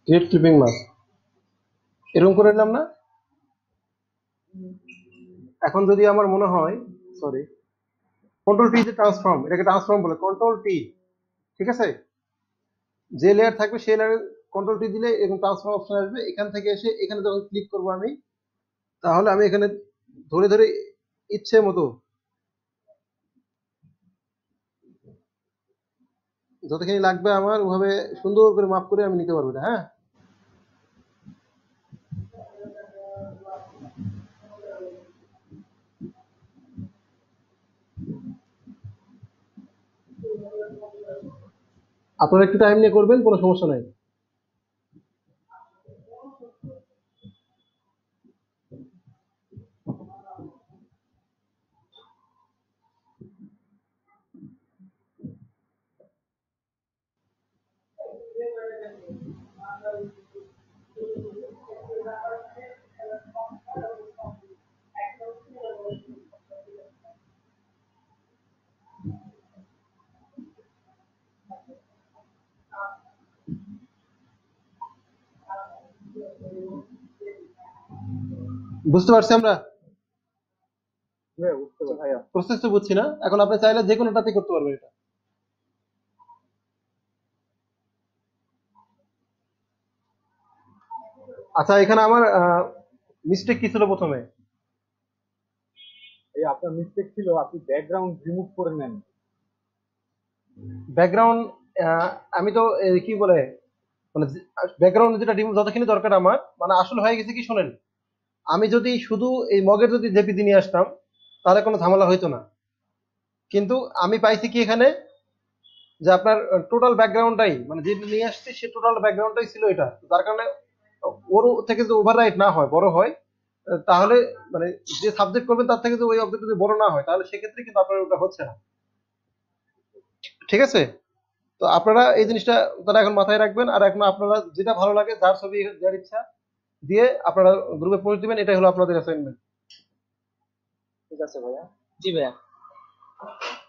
ক্রিয়েট ক্লিপিং মাস্ক, এরকম করে নিলাম না? এখন যদি আমার মনে হয়, সরি, কন্ট্রোল টি যে ট্রান্সফর্ম, এটাকে ট্রান্সফর্ম বলে, কন্ট্রোল টি, ঠিক আছে। যে লেয়ার থাকবে সেই লেয়ারে কন্ট্রোল টি দিলে এরকম ট্রান্সফর্ম অপশন আসবে, এখান থেকে এসে এখানে যখন ক্লিক করবো আমি, তাহলে আমি এখানে ধরে ধরে ইচ্ছে মতো যতখানি লাগবে আমার ওভাবে সুন্দর করে মাপ করে আমি নিতে পারবো এটা। হ্যাঁ, আপনারা একটু টাইম নিয়ে করবেন, কোনো সমস্যা নাই। বুঝতে পারছি আমরা? হ্যাঁ বুঝতে পারছি ভাইয়া। প্রসেস তো বুঝছি না, এখন আপনি চাইলে যে কোনোটাতে করতে পারবেন এটা। আচ্ছা, এখানে আমার মিস্টেক কি ছিল প্রথমে? এই আপনার মিস্টেক ছিল আপনি ব্যাকগ্রাউন্ড রিমুভ করে নেন। ব্যাকগ্রাউন্ড আমি তো কি বলে মানে ব্যাকগ্রাউন্ড যেটা যতখানি দরকার আমার, মানে আসলে হয়ে গেছে কি শোনেন, আমি যদি শুধু এই মগের যদি জেপিজি নিয়ে আসতাম তাহলে কোনো ঝামেলা হইতো না, কিন্তু আমি পাইছি কি এখানে যে আপনার টোটাল ব্যাকগ্রাউন্ডটাই মানে যেটা নিয়ে আসছি সে টোটাল ব্যাকগ্রাউন্ডটাই ছিল এটা, যার কারণে ওর থেকে যদি ওভাররাইট না হয়, বড় হয়, তাহলে মানে যে সাবজেক্ট করবেন তার থেকে যদি ওই অবজেক্ট যদি বড় না হয় তাহলে সেক্ষেত্রে কিন্তু আপনার ওটা হচ্ছে না। ঠিক আছে, তো আপনারা এই জিনিসটা তারা এখন মাথায় রাখবেন, আর এখন আপনারা যেটা ভালো লাগে যার ছবি যার ইচ্ছা দিয়ে আপনারা গ্রুপে পোস্ট দিবেন, এটাই হলো আপনাদের অ্যাসাইনমেন্ট। ঠিক আছে ভাইয়া। জি ভাইয়া।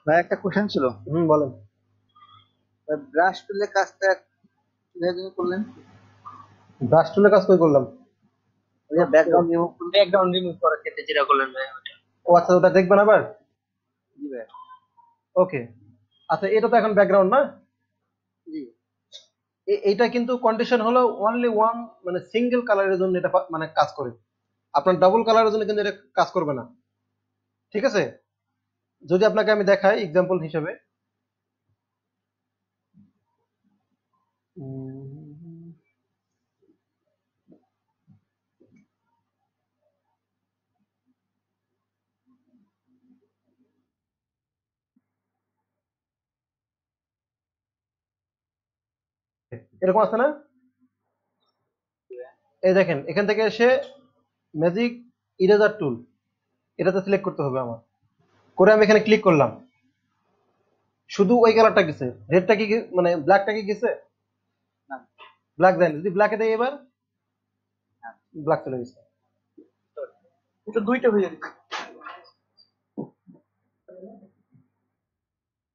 ভাই একটা কোশ্চেন ছিল, বলেন। ব্রাশ টুলের কাজটা কিভাবে তুমি করলেন? ব্রাশ টুলের কাজ করে করলাম, ওই যে ব্যাকগ্রাউন্ড রিমুভ করার ক্ষেত্রে যেটা করলেন ভাইয়া ওটা। ও আচ্ছা, ওটা দেখবেন আবার। জি ভাই। ওকে, আচ্ছা, এটা তো এখন ব্যাকগ্রাউন্ড না? জি। এইটা কিন্তু কন্ডিশন হলো অনলি ওয়ান, মানে সিঙ্গেল কালারের জন্য এটা মানে কাজ করে, আপনার ডাবল কালারের জন্য কিন্তু এটা কাজ করবে না। ঠিক আছে, যদি আপনাকে আমি দেখাই এক্সাম্পল হিসেবে, এরকম আছে না? এই দেখেন, এখান থেকে এসে ম্যাজিক ইরেজার টুল এটাতে সিলেক্ট করতে হবে আমার, করে আমি এখানে ক্লিক করলাম, শুধু ওই কালারটা গেছে, রেডটা কি মানে ব্ল্যাকটা কি গেছে? ব্ল্যাক দেন, যদি ব্ল্যাকে দেয় এবার ব্ল্যাক চলে গেছে। এটা দুইটা হয়ে যাবে।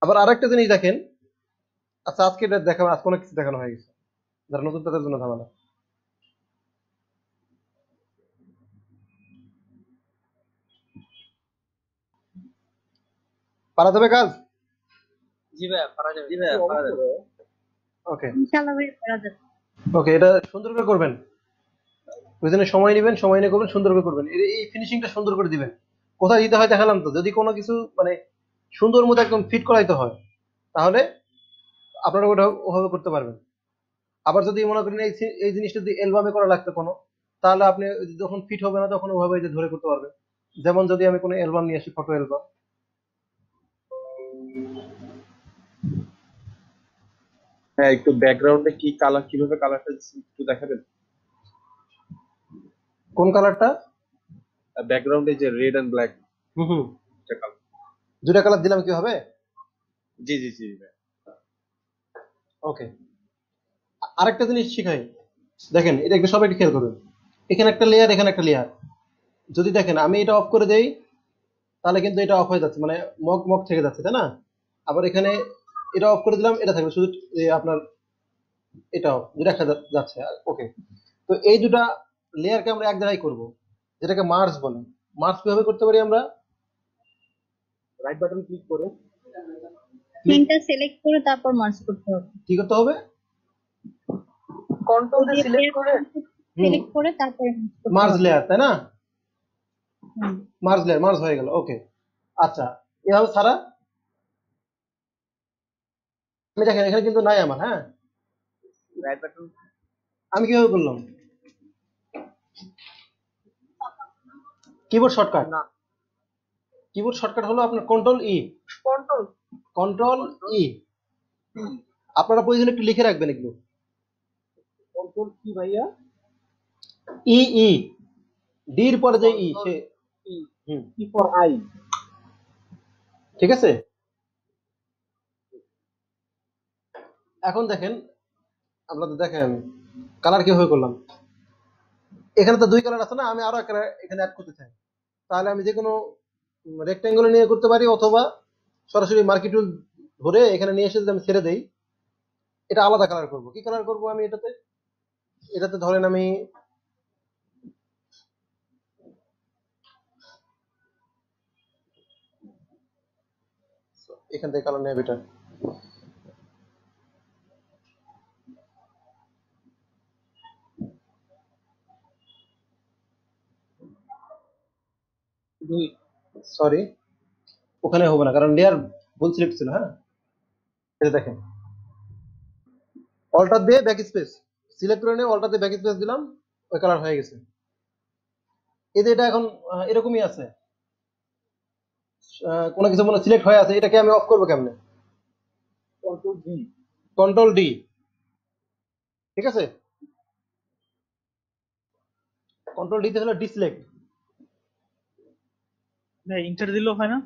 আবার আরেকটা জিনিস দেখেন, আচ্ছা আজকে এটা দেখানো, আজকে অনেক কিছু দেখানো হয়ে গেছে, যারা নতুন তাদের জন্য ঝামেলা। পারা যাবে কাজ? জি ভাইয়া পারা যাবে। জি ভাইয়া পারা যাবে। ওকে ইনশাআল্লাহ ভাই করা যাবে। ওকে, এটা সুন্দর করে করবেন, ওই জন্য সময় নেবেন, সময় নিয়ে করবেন, সুন্দর করে করবেন, এই ফিনিশিংটা সুন্দর করে দিবেন। কোথায় দিতে হয় দেখালাম তো, যদি কোনো কিছু মানে সুন্দর মতো একদম ফিট করাইতে হয় তাহলে আপনারা ওটা ওভাবে করতে পারবেন। আবার যদি মনে করেন এই জিনিসটা যদি অ্যালবামে করা লাগতো কোনো, তাহলে আপনি যখন ফিট হবে না তখন ওভাবে যে ধরে করতে পারবেন। যেমন যদি আমি কোনো অ্যালবাম নিয়ে আসি, ফটো অ্যালবাম, হ্যাঁ একটু ব্যাকগ্রাউন্ডে কি কালার, কিভাবে কালারটা একটু দেখাবেন? কোন কালারটা? ব্যাকগ্রাউন্ডে যে রেড এন্ড ব্ল্যাক দুটা কালার দিলাম কি হবে? জি জি জি। ওকে, আরেকটা জিনিস শিখাই, দেখেন এটা একটু সবাই একটু খেয়াল করবেন, এখানে একটা লেয়ার, এখানে একটা লেয়ার, যদি দেখেন আমি এটা অফ করে দেই তাহলে কিন্তু এটা অফ হয়ে যাচ্ছে, মানে মগ মগ থেকে যাচ্ছে, তাই না? আবার এখানে এটা অফ করে দিলাম, এটা থাকবে শুধু আপনার এটাও দেখা যাচ্ছে। ওকে, তো এই দুটা লেয়ারকে আমরা এক জায়গায় করব, যেটাকে মার্জ বলে। মার্জ কিভাবে করতে পারি আমরা? রাইট বাটন ক্লিক করে তিনটা সিলেক্ট করে তারপর মার্জ করতে হবে। কি করতে হবে? কন্ট্রোল দিয়ে সিলেক্ট করে সিলেক্ট করে তারপর মার্জ লেয়ার, তাই না? মার্জ লেয়ার, মার্জ হয়ে গেল। ওকে, আচ্ছা, এভাবে ছাড়া আমি দেখেন এখানে কিন্তু নাই আমার। হ্যাঁ, রাইট বাটন আমি কিভাবে করলাম? কিবোর্ড শর্টকাট না, কিবোর্ড শর্টকাট হলো আপনার কন্ট্রোল ই। কন্ট্রোল ই, আপনারা প্রয়োজনে একটু লিখে রাখবেন এগুলো। কন্ট্রোল কি ভাইয়া? ই, ই ডির পরে যে ই, সে ই ফর আই। ঠিক আছে, এখন দেখেন, আপনাদের দেখেন আমি কালার কিভাবে করলাম। এখানে তো দুই কালার আছে না, আমি আরো একটা এখানে অ্যাড করতে চাই, তাহলে আমি যে কোনো রেক্টাঙ্গুলার নিয়ে করতে পারি, অথবা সরাসরি মার্কি টুল ধরে এখানে নিয়ে এসে যদি আমি ছেড়ে দেই, এটা আলাদা কালার করব। কি কালার করব আমি এটাতে? এটাতে ধরেন আমি এখান থেকে কালার নেওয়া বেটার। সরি, ওখানে হবে না কারণ লেয়ার ভুল সিলেক্ট ছিল। হ্যাঁ, এই যে দেখেন, অল্টার দিয়ে ব্যাক স্পেস সিলেক্ট করে নিয়ে অল্টার দিয়ে ব্যাক স্পেস দিলাম, ওই কালার হয়ে গেছে। এই যে এটা এখন এরকমই আছে, কোনো কিছু মনে সিলেক্ট হয়ে আছে, এটাকে আমি অফ করবো কেমনে? কন্ট্রোল ডি, ঠিক আছে? কন্ট্রোল ডি তে হলো ডিসিলেক্ট। না ইন্টার দিলেও হয় না?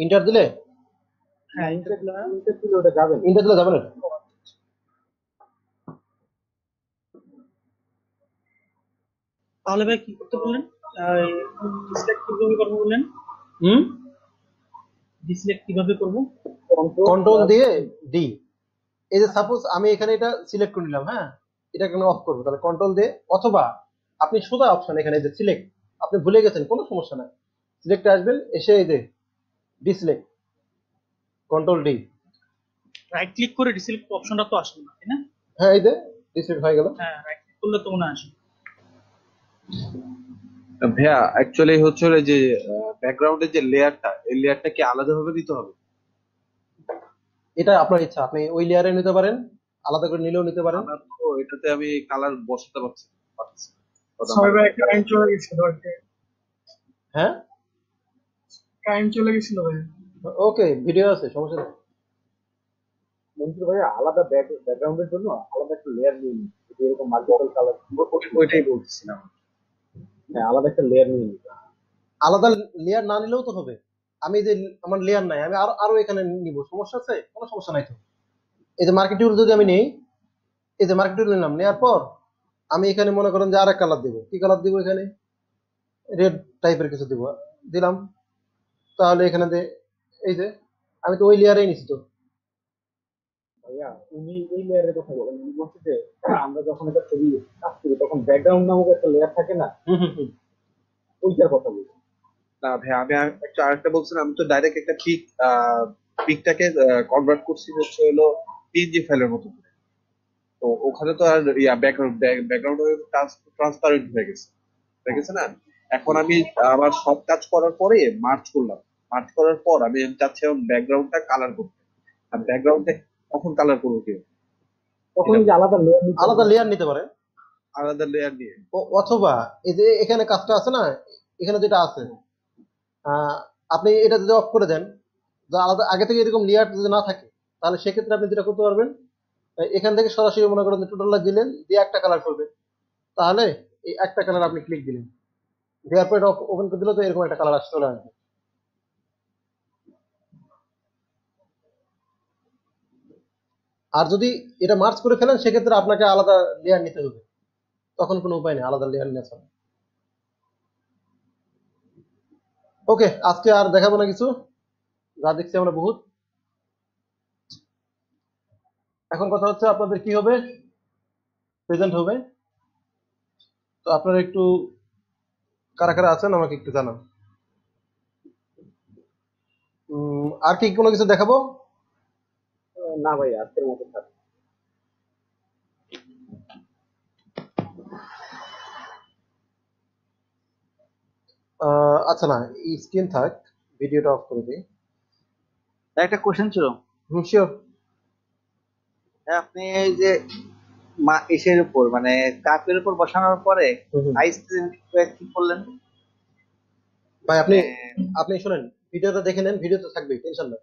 ইন্টার দিলে? হ্যাঁ ইন্টার দিলে হয়। ইন্টার দিলে ওটা যাবে না। ইন্টার দিলে যাবে না। তাহলে ভাই কি করতে বললেন? ডিসলেক্ট কিভাবে করবো বললেন? ডিসলেক্ট কিভাবে করবো? কন্ট্রোল দিয়ে ডি। এই যে সাপোজ আমি এখানে এটা সিলেক্ট করে নিলাম, হ্যাঁ, এটা কেন অফ করবো? তাহলে কন্ট্রোল দিয়ে, অথবা আপনি সোজা অপশন এখানে যে সিলেক্ট, আপনি ভুলে গেছেন কোনো সমস্যা নাই, সিলেক্টে আসবেন, এসে এই যে deselect, control D. Right click করে ডিসলেক্ট অপশনটা তো আসবে না, তাই না? হ্যাঁ, এই যে ডিসিলেক্ট হয়ে গেল। হ্যাঁ, রাইট ক্লিক করলে তো মনে আসে। ভাইয়া অ্যাকচুয়ালি হচ্ছে হলো যে ব্যাকগ্রাউন্ডের যে লেয়ারটা, এই লেয়ারটা কি আলাদাভাবে দিতে হবে? এটা আপনার ইচ্ছা, আপনি ওই লেয়ারে নিতে পারেন, আলাদা করে নিলেও নিতে পারেন। আমার তো এটাতে আমি কালার বসাতে পারছি না। সবাই ভাই টাইম চলে গেছিল আর কি। হ্যাঁ, টাইম চলে গেছিল ভাই। ওকে, ভিডিও আছে, সমস্যা নেই। মঞ্জুর ভাই আলাদা ব্যাকগ্রাউন্ডের জন্য আলাদা একটা লেয়ার নিয়ে নিন, যদি এরকম মাল্টিপল কালার। ওইটাই বলতেছিলাম। হ্যাঁ, আলাদা একটা লেয়ার নিয়ে নিন। আলাদা লেয়ার না নিলেও তো হবে। আমি যে আমার লেয়ার নাই, আমি আরো এখানে নিব, সমস্যা আছে? কোনো সমস্যা নাই তো। এই যে মার্কেট টুল যদি আমি নেই, এই যে মার্কেট টুল নিলাম, নেওয়ার পর আমি এখানে মনে করেন যে আরেক কালার দিব। কি কালার দিব? এখানে রেড টাইপের কিছু দিব, দিলাম। তাহলে এখানে এই যে আমি তো ওই লেয়ারেই নিছি তো। ভাইয়া উনি এই লেয়ারের কথা বলেন, উনি বলছে যে আমরা যখন একটা ছবি কাজ করি তখন ব্যাকগ্রাউন্ড নামক একটা লেয়ার থাকে না, ওইটার কথা বলি। না ভাই, আমি একটা আরেকটা বলছিলাম, আমি তো ডাইরেক্ট একটা পিকটাকে কনভার্ট করছি হচ্ছে হলো পিএনজি ফাইলের মতো করে। তো ওখানে তো আর ব্যাকগ্রাউন্ড হয়ে ট্রান্সপারেন্ট হয়ে গেছে না। এখন আমি আমার সব কাজ করার পরে মার্চ করলাম, মার্চ করার পর আমি চাচ্ছি এখন ব্যাকগ্রাউন্ডটা কালার করতে। আর ব্যাকগ্রাউন্ডে কখন কালার করবো কি? তখন এই যে আলাদা লেয়ার নিতে পারেন, আলাদা লেয়ার দিয়ে। অথবা এই যে এখানে কাজটা আছে না, এখানে যেটা আছে, আপনি এটা যদি অফ করে দেন, আলাদা আগে থেকে এরকম লেয়ার যদি না থাকে, তাহলে সেক্ষেত্রে আপনি যেটা করতে পারবেন, এখান থেকে সরাসরি মনে করেন টোটালটা দিলেন, দিয়ে একটা কালার করবে, তাহলে এই একটা কালার আপনি ক্লিক দিলেন, দেওয়ার পর এটা ওপেন করে দিলে তো এরকম একটা কালার চলে আসবে। আর যদি এটা মার্চ করে ফেলেন, সেক্ষেত্রে আপনাকে আলাদা লেয়ার নিতে হবে, তখন কোনো উপায় নেই আলাদা লেয়ার নেওয়া ছাড়া। ওকে, আজকে আর দেখাবো না কিছু, যা দেখছি আমরা বহুত। এখন কথা হচ্ছে আপনাদের কি হবে, প্রেজেন্ট হবে। তো আপনারা একটু কারা কারা আছেন আমাকে একটু জানান। আর কি কোনো কিছু দেখাবো? না ভাই, আজকের মতো থাক। আচ্ছা, না স্ক্রিন থাক, ভিডিওটা অফ করে দিই। একটা কোশ্চেন ছিল। শিওর। আপনি এই যে ইসের উপর মানে কাপের উপর বসানোর পরে আইস কি করলেন ভাই? আপনি শুনেন, ভিডিওটা দেখে নেন, ভিডিওতে থাকবে, টেনশন নাই।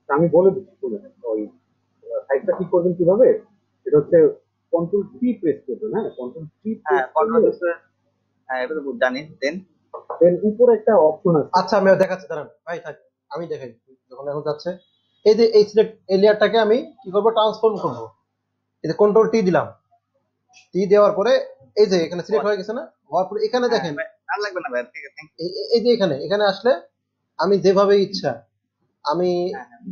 আমি বলে দিচ্ছি, ওই সাইজটা ঠিক করবেন কিভাবে। এটা হচ্ছে কন্ট্রোল সি প্রেস করবেন। হ্যাঁ, কন্ট্রোল সি, হ্যাঁ এটা তো জানি। দেন উপরে একটা অপশন আছে। আচ্ছা, আমি দেখাচ্ছি, দাঁড়ান ভাই, থাক, আমি দেখাই। যখন এখন যাচ্ছে, এই যে এই সিলেক্ট লেয়ারটাকে আমি কি করব, ট্রান্সফর্ম করব। এই যে কন্ট্রোল টি দিলাম, টি দেওয়ার পরে এই যে এখানে সিলেক্ট হয়ে গেছে না, হওয়ার পরে এখানে দেখেন, আর লাগবে না ভাই, ঠিক আছে। এই যে এখানে আসলে আমি যেভাবে ইচ্ছা আমি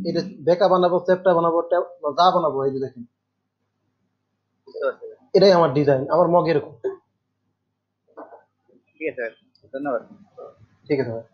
এটা বেকা বানাবো, চ্যাপ্টার বানাবো, যা বানাবো, এই যে দেখেন, এটাই আমার ডিজাইন, আমার মগ এরকম। ঠিক আছে, ধন্যবাদ। ঠিক আছে ভাই।